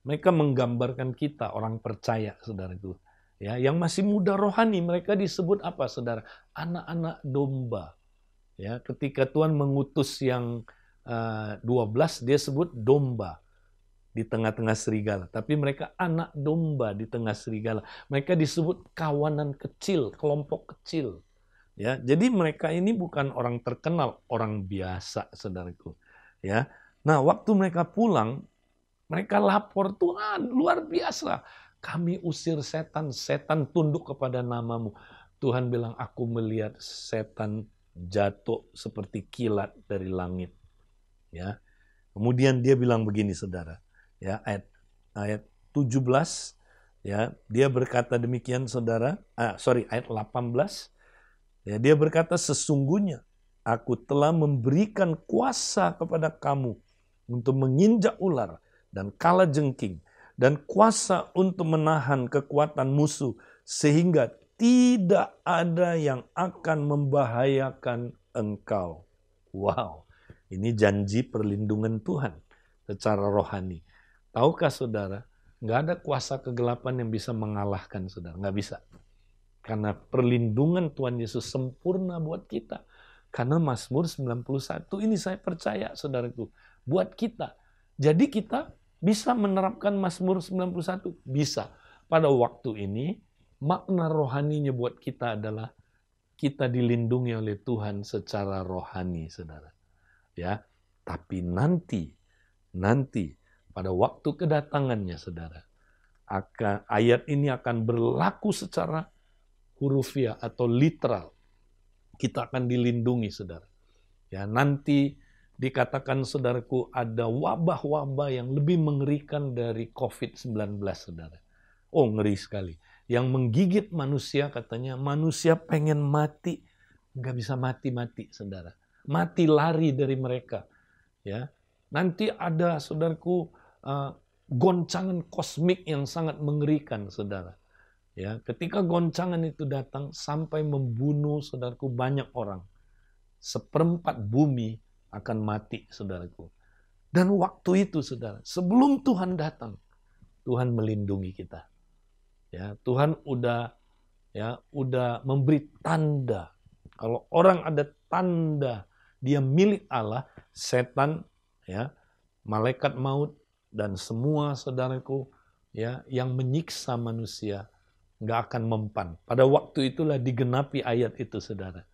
S5: Mereka menggambarkan kita, orang percaya, saudaraku. Ya, yang masih muda rohani, mereka disebut apa, saudara? Anak-anak domba. Ya, ketika Tuhan mengutus yang 12, dia sebut domba di tengah-tengah serigala. Tapi mereka anak domba di tengah serigala. Mereka disebut kawanan kecil, kelompok kecil. Ya, jadi mereka ini bukan orang terkenal, orang biasa, saudaraku. Ya, nah waktu mereka pulang, mereka lapor, Tuhan luar biasa. Kami usir setan, setan tunduk kepada namamu. Tuhan bilang, aku melihat setan jatuh seperti kilat dari langit. Ya, kemudian dia bilang begini, saudara. Ya, ayat 17, ya, dia berkata demikian, saudara. Ayat 18. Ya, dia berkata, sesungguhnya aku telah memberikan kuasa kepada kamu untuk menginjak ular dan kalajengking, dan kuasa untuk menahan kekuatan musuh, sehingga tidak ada yang akan membahayakan engkau. Wow, ini janji perlindungan Tuhan secara rohani. Tahukah saudara, nggak ada kuasa kegelapan yang bisa mengalahkan saudara, nggak bisa. Karena perlindungan Tuhan Yesus sempurna buat kita. Karena Mazmur 91 ini saya percaya, saudaraku, buat kita. Jadi kita bisa menerapkan Mazmur 91? Bisa. Pada waktu ini, makna rohaninya buat kita adalah kita dilindungi oleh Tuhan secara rohani, saudara. Ya, tapi nanti pada waktu kedatangannya, saudara, ayat ini akan berlaku secara hurufiah atau literal. Kita akan dilindungi, saudara. Ya, nanti dikatakan, saudaraku, ada wabah-wabah yang lebih mengerikan dari COVID-19, saudara. Oh, ngeri sekali. Yang menggigit manusia, katanya manusia pengen mati, nggak bisa mati-mati, saudara. Mati lari dari mereka. Ya, nanti ada, saudaraku, goncangan kosmik yang sangat mengerikan, saudara. Ya, ketika goncangan itu datang sampai membunuh, saudaraku, banyak orang. 1/4 bumi akan mati, saudaraku. Dan waktu itu, saudara, sebelum Tuhan datang, Tuhan melindungi kita. Ya, Tuhan udah memberi tanda. Kalau orang ada tanda dia milik Allah, setan, ya, malaikat maut dan semua, saudaraku, ya, yang menyiksa manusia nggak akan mempan. Pada waktu itulah digenapi ayat itu, saudara.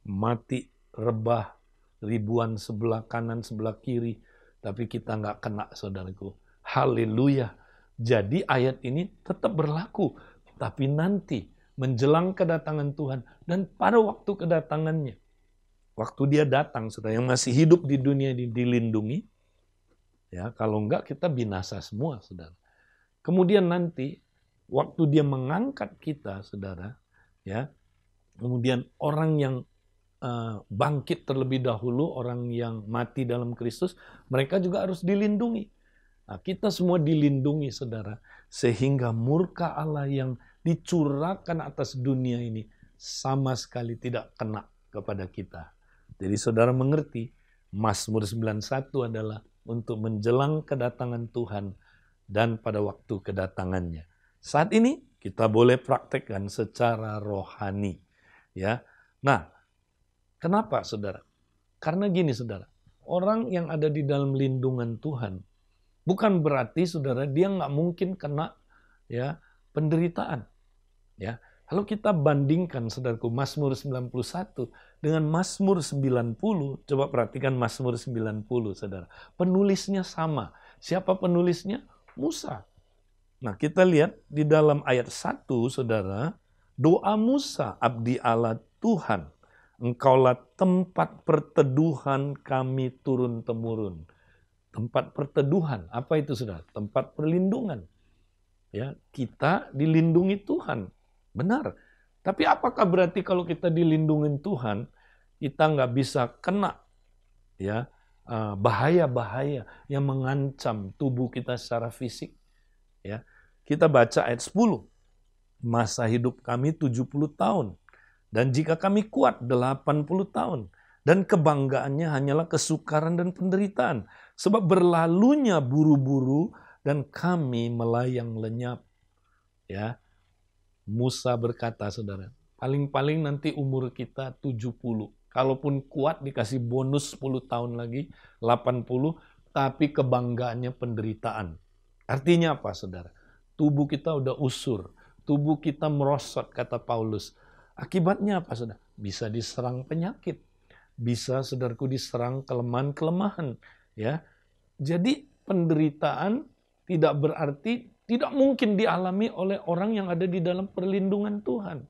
S5: Mati rebah ribuan sebelah kanan, sebelah kiri, tapi kita nggak kena, saudaraku. Haleluya. Jadi ayat ini tetap berlaku, tapi nanti menjelang kedatangan Tuhan dan pada waktu kedatangannya, waktu dia datang, saudara, yang masih hidup di dunia ini dilindungi. Ya, kalau enggak kita binasa semua, saudara. Kemudian nanti waktu dia mengangkat kita, saudara, ya, kemudian orang yang bangkit terlebih dahulu, orang yang mati dalam Kristus, mereka juga harus dilindungi. Nah, kita semua dilindungi, saudara, sehingga murka Allah yang dicurahkan atas dunia ini sama sekali tidak kena kepada kita. Jadi saudara mengerti, Mazmur 91 adalah untuk menjelang kedatangan Tuhan dan pada waktu kedatangannya. Saat ini kita boleh praktekkan secara rohani. Ya, nah, kenapa, saudara? Karena gini, saudara, orang yang ada di dalam lindungan Tuhan, bukan berarti, saudara, dia nggak mungkin kena, ya, penderitaan. Ya, kalau kita bandingkan saudaraku Mazmur 91 dengan Mazmur 90, coba perhatikan Mazmur 90 saudara. Penulisnya sama. Siapa penulisnya? Musa. Nah, kita lihat di dalam ayat 1 saudara, doa Musa, abdi Allah Tuhan, Engkaulah tempat perteduhan kami turun-temurun. Tempat perteduhan, apa itu saudara? Tempat perlindungan. Ya, kita dilindungi Tuhan. Benar. Tapi apakah berarti kalau kita dilindungi Tuhan, kita nggak bisa kena ya bahaya-bahaya yang mengancam tubuh kita secara fisik? Ya, kita baca ayat 10. Masa hidup kami 70 tahun. Dan jika kami kuat 80 tahun. Dan kebanggaannya hanyalah kesukaran dan penderitaan. Sebab berlalunya buru-buru dan kami melayang lenyap. Ya, Musa berkata saudara, paling-paling nanti umur kita 70. Kalaupun kuat dikasih bonus 10 tahun lagi, 80. Tapi kebanggaannya penderitaan. Artinya apa saudara? Tubuh kita udah usur. Tubuh kita merosot kata Paulus. Akibatnya apa saudara? Bisa diserang penyakit. Bisa saudaraku diserang kelemahan-kelemahan. Ya, jadi penderitaan tidak berarti tidak mungkin dialami oleh orang yang ada di dalam perlindungan Tuhan.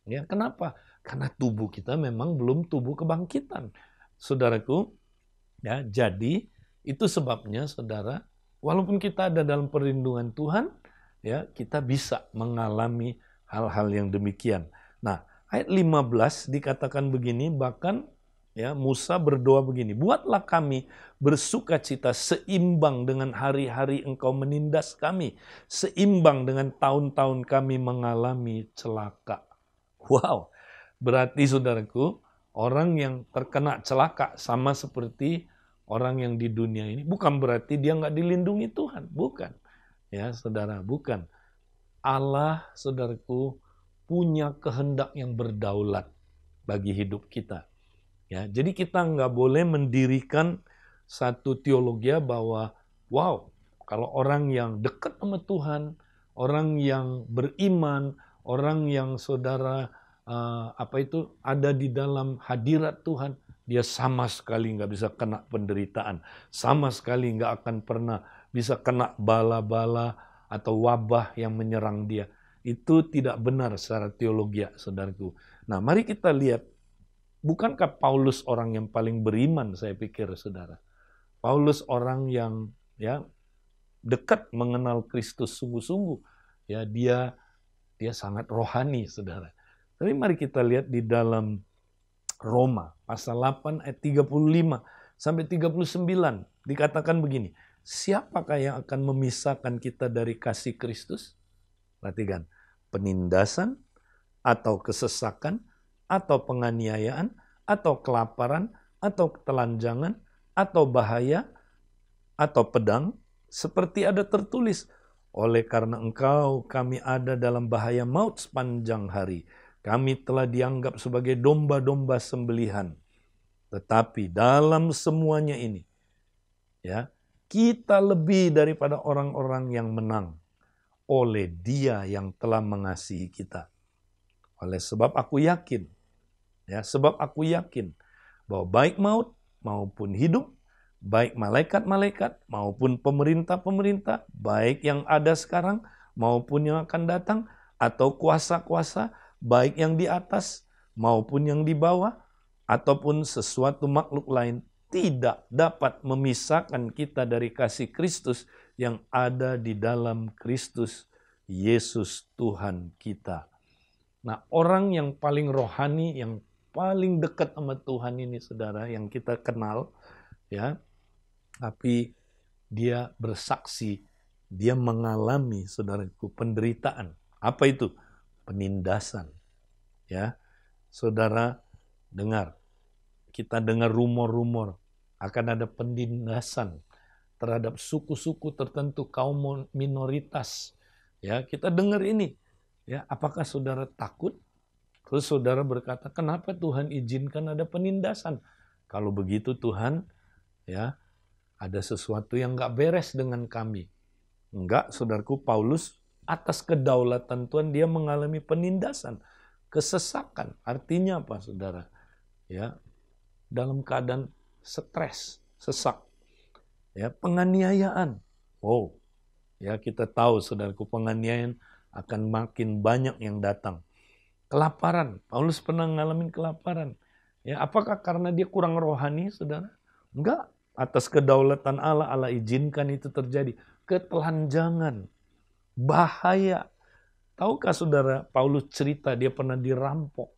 S5: Ya, kenapa? Karena tubuh kita memang belum tubuh kebangkitan. Saudaraku, ya, jadi itu sebabnya saudara, walaupun kita ada dalam perlindungan Tuhan, ya, kita bisa mengalami hal-hal yang demikian. Nah, ayat 15 dikatakan begini, bahkan ya Musa berdoa begini, buatlah kami bersukacita seimbang dengan hari-hari Engkau menindas kami, seimbang dengan tahun-tahun kami mengalami celaka. Wow, berarti saudaraku, orang yang terkena celaka sama seperti orang yang di dunia ini, bukan berarti dia nggak dilindungi Tuhan, bukan. Ya saudara, bukan. Allah saudaraku punya kehendak yang berdaulat bagi hidup kita. Ya, jadi kita nggak boleh mendirikan satu teologi bahwa wow, kalau orang yang dekat sama Tuhan, orang yang beriman, orang yang saudara ada di dalam hadirat Tuhan, dia sama sekali nggak bisa kena penderitaan, sama sekali nggak akan pernah bisa kena bala-bala atau wabah yang menyerang dia. Itu tidak benar secara teologi, saudaraku. Nah, mari kita lihat. Bukankah Paulus orang yang paling beriman, saya pikir saudara. Paulus orang yang ya dekat mengenal Kristus sungguh-sungguh. Ya, dia sangat rohani, saudara. Tapi mari kita lihat di dalam Roma pasal 8 ayat 35 sampai 39 dikatakan begini. Siapakah yang akan memisahkan kita dari kasih Kristus? Perhatikan, penindasan atau kesesakan atau penganiayaan, atau kelaparan, atau ketelanjangan, atau bahaya, atau pedang, seperti ada tertulis, oleh karena engkau kami ada dalam bahaya maut sepanjang hari. Kami telah dianggap sebagai domba-domba sembelihan. Tetapi dalam semuanya ini, ya, kita lebih daripada orang-orang yang menang oleh Dia yang telah mengasihi kita. Oleh sebab aku yakin, bahwa baik maut maupun hidup, baik malaikat-malaikat maupun pemerintah-pemerintah, baik yang ada sekarang maupun yang akan datang, atau kuasa-kuasa, baik yang di atas maupun yang di bawah, ataupun sesuatu makhluk lain, tidak dapat memisahkan kita dari kasih Kristus yang ada di dalam Kristus Yesus Tuhan kita. Nah, orang yang paling rohani, yang paling dekat sama Tuhan ini saudara, yang kita kenal, ya, tapi dia bersaksi, dia mengalami saudaraku penderitaan. Apa itu? Penindasan. Ya, saudara dengar, kita dengar rumor-rumor akan ada penindasan terhadap suku-suku tertentu, kaum minoritas. Ya, kita dengar ini. Ya, apakah saudara takut? Terus saudara berkata, kenapa Tuhan izinkan ada penindasan? Kalau begitu Tuhan, ya, ada sesuatu yang nggak beres dengan kami. Enggak, saudaraku, Paulus atas kedaulatan Tuhan dia mengalami penindasan, kesesakan. Artinya apa, saudara? Ya, dalam keadaan stres, sesak, ya, penganiayaan. Wow, ya kita tahu, saudaraku, penganiayaan akan makin banyak yang datang. Kelaparan, Paulus pernah ngalamin kelaparan. Ya, apakah karena dia kurang rohani, saudara? Enggak, atas kedaulatan Allah, Allah izinkan itu terjadi. Ketelanjangan, bahaya. Tahukah saudara, Paulus cerita dia pernah dirampok.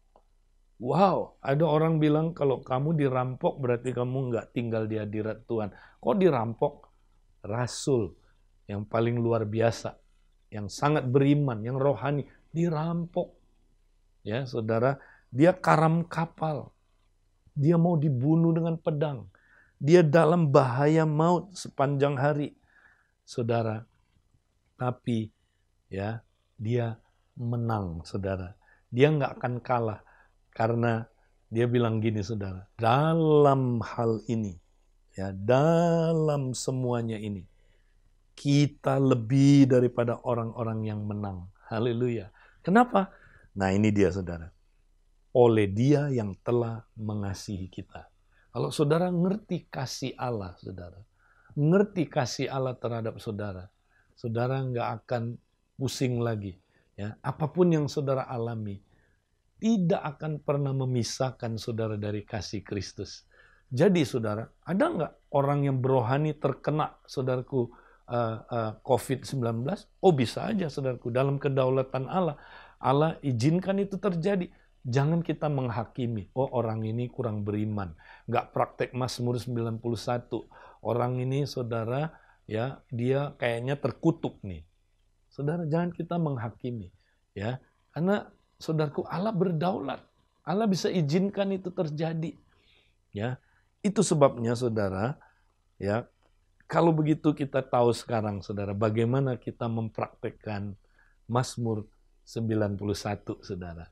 S5: Wow, ada orang bilang kalau kamu dirampok berarti kamu nggak tinggal di hadirat Tuhan. Kok dirampok? Rasul yang paling luar biasa, yang sangat beriman, yang rohani, dirampok. Ya, saudara, dia karam kapal. Dia mau dibunuh dengan pedang. Dia dalam bahaya maut sepanjang hari. Saudara, tapi ya, dia menang, saudara. Dia nggak akan kalah. Karena dia bilang gini, saudara, dalam hal ini, ya, dalam semuanya ini, kita lebih daripada orang-orang yang menang. Haleluya. Kenapa? Nah, ini dia, saudara. Oleh Dia yang telah mengasihi kita. Kalau saudara ngerti kasih Allah, saudara, ngerti kasih Allah terhadap saudara, saudara nggak akan pusing lagi. Ya, apapun yang saudara alami, tidak akan pernah memisahkan saudara dari kasih Kristus. Jadi saudara, ada nggak orang yang berohani terkena, saudaraku, COVID-19? Oh, bisa aja, saudaraku, dalam kedaulatan Allah. Allah izinkan itu terjadi. Jangan kita menghakimi, oh orang ini kurang beriman, nggak praktek Mazmur 91. Orang ini, saudara, ya, dia kayaknya terkutuk nih. Saudara, jangan kita menghakimi, ya, karena saudaraku, Allah berdaulat. Allah bisa izinkan itu terjadi. Ya, itu sebabnya, saudara, ya, kalau begitu kita tahu sekarang, saudara, bagaimana kita mempraktekkan Mazmur 91, saudara.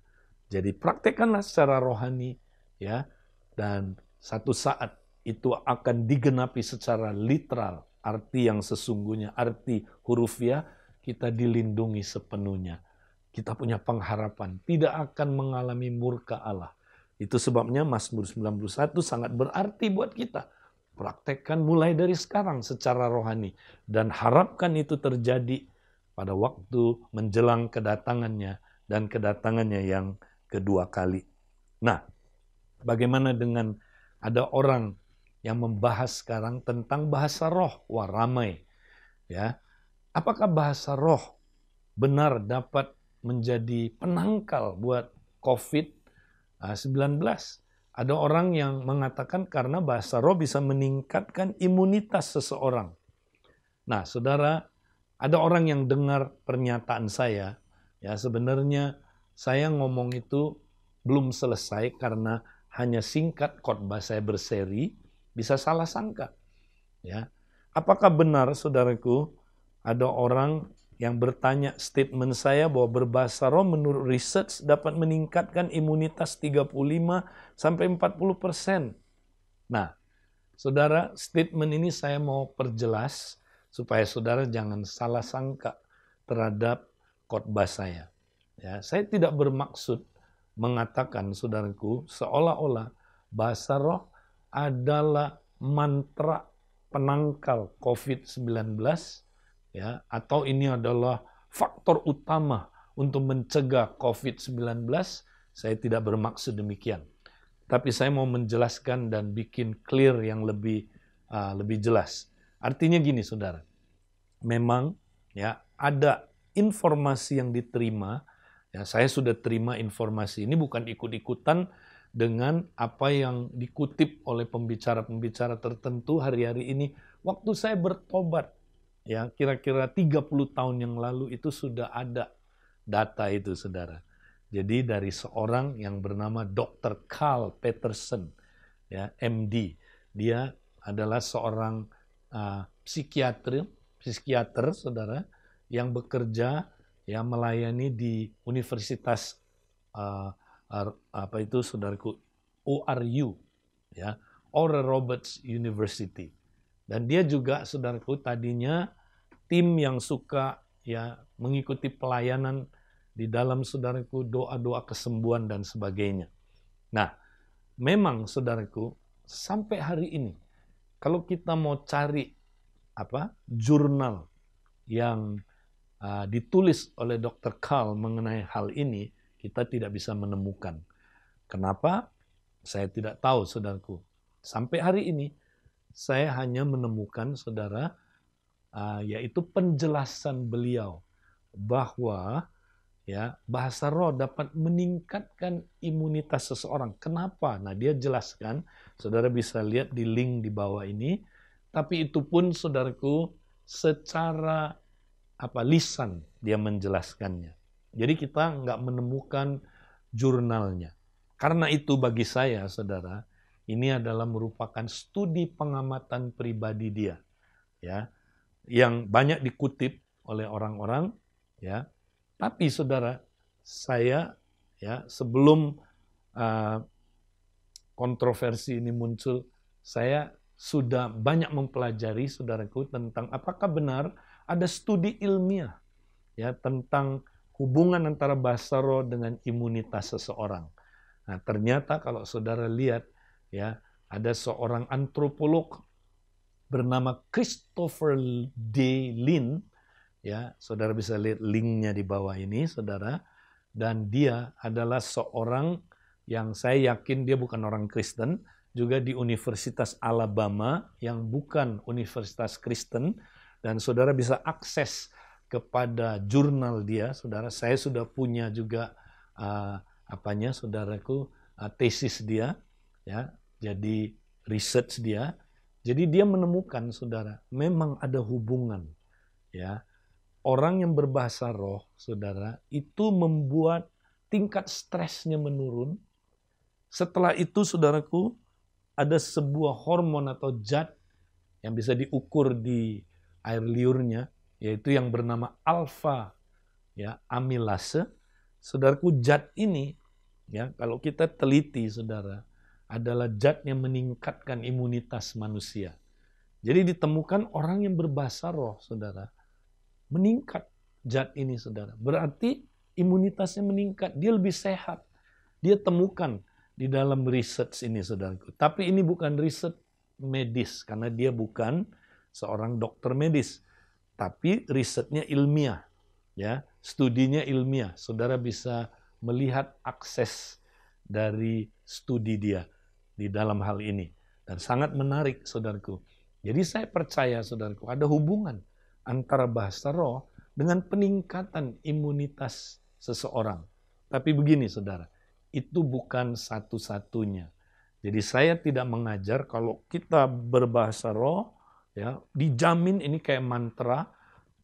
S5: Jadi praktekkanlah secara rohani, ya, dan satu saat itu akan digenapi secara literal, arti yang sesungguhnya, arti hurufiah, kita dilindungi sepenuhnya. Kita punya pengharapan, tidak akan mengalami murka Allah. Itu sebabnya Mazmur 91 sangat berarti buat kita. Praktekkan mulai dari sekarang secara rohani. Dan harapkan itu terjadi pada waktu menjelang kedatangannya dan kedatangannya yang kedua kali. Nah, bagaimana dengan ada orang yang membahas sekarang tentang bahasa roh? Wah, ramai. Ya, apakah bahasa roh benar dapat menjadi penangkal buat COVID-19? Ada orang yang mengatakan karena bahasa roh bisa meningkatkan imunitas seseorang. Nah, saudara, ada orang yang dengar pernyataan saya, ya, sebenarnya saya ngomong itu belum selesai karena hanya singkat, khotbah saya berseri, bisa salah sangka. Ya, apakah benar, saudaraku, ada orang yang bertanya statement saya bahwa berbahasa roh menurut research dapat meningkatkan imunitas 35-40%. Nah, saudara, statement ini saya mau perjelas supaya saudara jangan salah sangka terhadap khotbah saya. Ya, saya tidak bermaksud mengatakan, saudaraku, seolah-olah bahasa roh adalah mantra penangkal COVID-19, ya, atau ini adalah faktor utama untuk mencegah COVID-19. Saya tidak bermaksud demikian. Tapi saya mau menjelaskan dan bikin clear yang lebih jelas. Artinya gini, saudara. Memang, ya, ada informasi yang diterima. Ya, saya sudah terima informasi ini bukan ikut-ikutan dengan apa yang dikutip oleh pembicara-pembicara tertentu hari-hari ini. Waktu saya bertobat, ya, kira-kira 30 tahun yang lalu itu sudah ada data itu, saudara. Jadi dari seorang yang bernama Dr. Carl Peterson, ya, MD. Dia adalah seorang psikiater, saudara, yang bekerja, ya, melayani di Universitas saudaraku, ORU, ya, Oral Roberts University. Dan dia juga, saudaraku, tadinya tim yang suka, ya, mengikuti pelayanan di dalam saudaraku doa-doa kesembuhan dan sebagainya. Nah, memang saudaraku sampai hari ini kalau kita mau cari jurnal yang ditulis oleh Dr. Carl mengenai hal ini, kita tidak bisa menemukan. Kenapa? Saya tidak tahu, saudaraku. Sampai hari ini saya hanya menemukan, saudara, yaitu penjelasan beliau bahwa bahasa roh dapat meningkatkan imunitas seseorang. Kenapa? Nah, dia jelaskan, saudara bisa lihat di link di bawah ini, tapi itu pun saudaraku secara lisan dia menjelaskannya. Jadi kita nggak menemukan jurnalnya. Karena itu bagi saya, saudara, ini adalah merupakan studi pengamatan pribadi dia, yang banyak dikutip oleh orang-orang, Tapi saudara, saya sebelum kontroversi ini muncul, saya sudah banyak mempelajari, saudaraku, tentang apakah benar ada studi ilmiah tentang hubungan antara bahasa roh dengan imunitas seseorang. Nah, ternyata kalau saudara lihat ada seorang antropolog bernama Christopher D. Lin, saudara bisa lihat linknya di bawah ini, saudara. Dan dia adalah seorang yang saya yakin dia bukan orang Kristen, juga di Universitas Alabama yang bukan Universitas Kristen, dan saudara bisa akses kepada jurnal dia, saudara. Saya sudah punya juga saudaraku, tesis dia, jadi research dia. Jadi dia menemukan, saudara, memang ada hubungan, orang yang berbahasa roh, saudara, itu membuat tingkat stresnya menurun. Setelah itu, saudaraku, ada sebuah hormon atau zat yang bisa diukur di air liurnya, yaitu yang bernama alfa amilase. Saudaraku, zat ini, kalau kita teliti, saudara, adalah zat yang meningkatkan imunitas manusia. Jadi ditemukan orang yang berbahasa roh, saudara, meningkat zat ini, saudara. Berarti imunitasnya meningkat, dia lebih sehat. Dia temukan di dalam research ini, saudaraku. Tapi ini bukan riset medis, karena dia bukan seorang dokter medis. Tapi risetnya ilmiah, studinya ilmiah. Saudara bisa melihat akses dari studi dia di dalam hal ini. Dan sangat menarik, saudaraku. Jadi saya percaya, saudaraku, ada hubungan antara bahasa roh dengan peningkatan imunitas seseorang. Tapi begini, saudara, itu bukan satu-satunya. Jadi saya tidak mengajar kalau kita berbahasa roh, dijamin ini kayak mantra,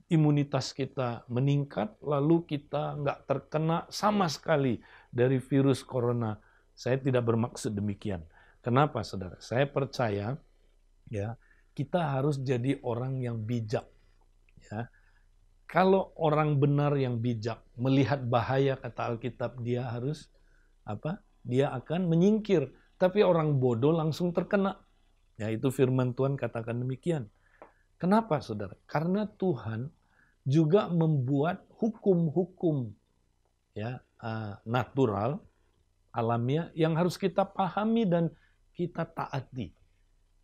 S5: imunitas kita meningkat, lalu kita nggak terkena sama sekali dari virus corona. Saya tidak bermaksud demikian. Kenapa, saudara? Saya percaya, kita harus jadi orang yang bijak. Kalau orang benar yang bijak melihat bahaya, kata Alkitab, dia harus dia akan menyingkir. Tapi orang bodoh langsung terkena. Itu firman Tuhan katakan demikian. Kenapa, saudara? Karena Tuhan juga membuat hukum-hukum natural, alamiah, yang harus kita pahami dan kita taati.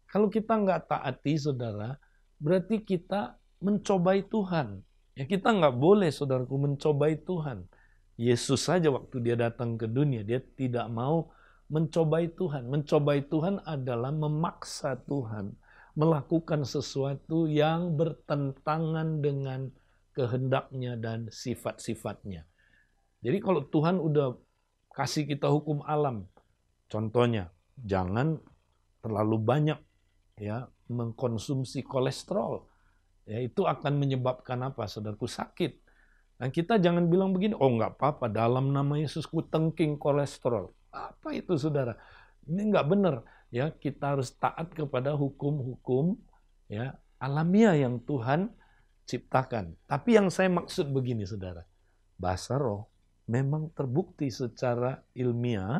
S5: Kalau kita nggak taati, saudara, berarti kita mencobai Tuhan. Kita nggak boleh, saudaraku, mencobai Tuhan. Yesus saja waktu dia datang ke dunia, dia tidak mau mencobai Tuhan. Mencobai Tuhan adalah memaksa Tuhan melakukan sesuatu yang bertentangan dengan kehendaknya dan sifat-sifatnya. Jadi kalau Tuhan udah kasih kita hukum alam, contohnya, jangan terlalu banyak mengkonsumsi kolesterol. Itu akan menyebabkan apa, saudaraku? Sakit. Dan kita jangan bilang begini, oh nggak apa-apa, dalam nama Yesus ku tengking kolesterol. Apa itu, saudara? Ini nggak benar. Kita harus taat kepada hukum-hukum alamiah yang Tuhan ciptakan. Tapi yang saya maksud begini, saudara. Bahasa roh memang terbukti secara ilmiah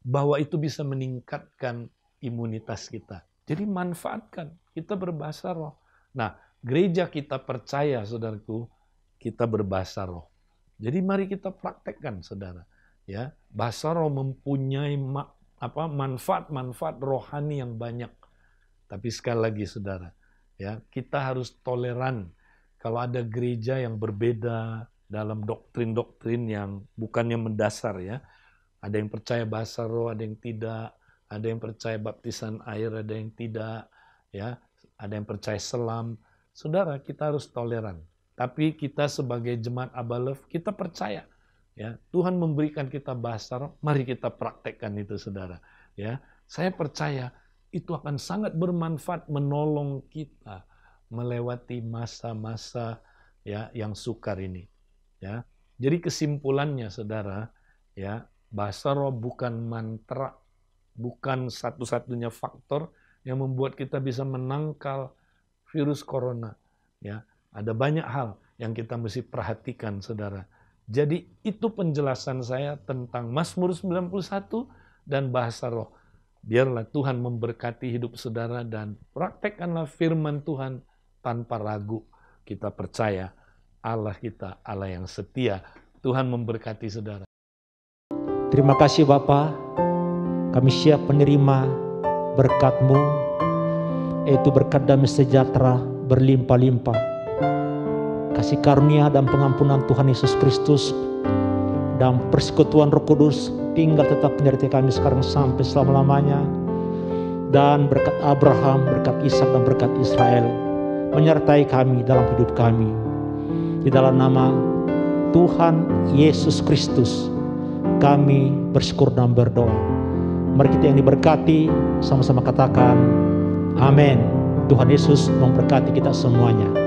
S5: bahwa itu bisa meningkatkan imunitas kita. Jadi manfaatkan, kita berbahasa roh. Nah, gereja kita percaya, saudaraku, kita berbahasa roh. Jadi mari kita praktekkan, saudara. Ya, bahasa roh mempunyai manfaat-manfaat rohani yang banyak. Tapi sekali lagi, saudara, ya, kita harus toleran kalau ada gereja yang berbeda dalam doktrin-doktrin yang bukannya mendasar, ya. Ada yang percaya bahasa roh, ada yang tidak. Ada yang percaya baptisan air, ada yang tidak. Ya, ada yang percaya selam. Saudara, kita harus toleran. Tapi kita sebagai jemaat Abalef, kita percaya, ya, Tuhan memberikan kita bahasa roh, mari kita praktekkan itu, saudara. Ya, saya percaya itu akan sangat bermanfaat menolong kita melewati masa-masa, ya, yang sukar ini. Ya, jadi kesimpulannya, saudara, ya, bahasa roh bukan mantra, bukan satu-satunya faktor yang membuat kita bisa menangkal virus corona. Ya, ada banyak hal yang kita mesti perhatikan, saudara. Jadi itu penjelasan saya tentang Mazmur 91 dan bahasa roh. Biarlah Tuhan memberkati hidup saudara dan praktekkanlah firman Tuhan tanpa ragu. Kita percaya Allah kita Allah yang setia. Tuhan memberkati saudara.
S4: Terima kasih Bapa, kami siap menerima berkat-Mu, yaitu berkat damai sejahtera berlimpah-limpah. Kasih karunia dan pengampunan Tuhan Yesus Kristus dan persekutuan Roh Kudus tinggal tetap menyertai kami sekarang sampai selama-lamanya. Dan berkat Abraham, berkat Ishak dan berkat Israel menyertai kami dalam hidup kami. Di dalam nama Tuhan Yesus Kristus kami bersyukur dan berdoa. Mari kita yang diberkati sama-sama katakan amin. Tuhan Yesus memberkati kita semuanya.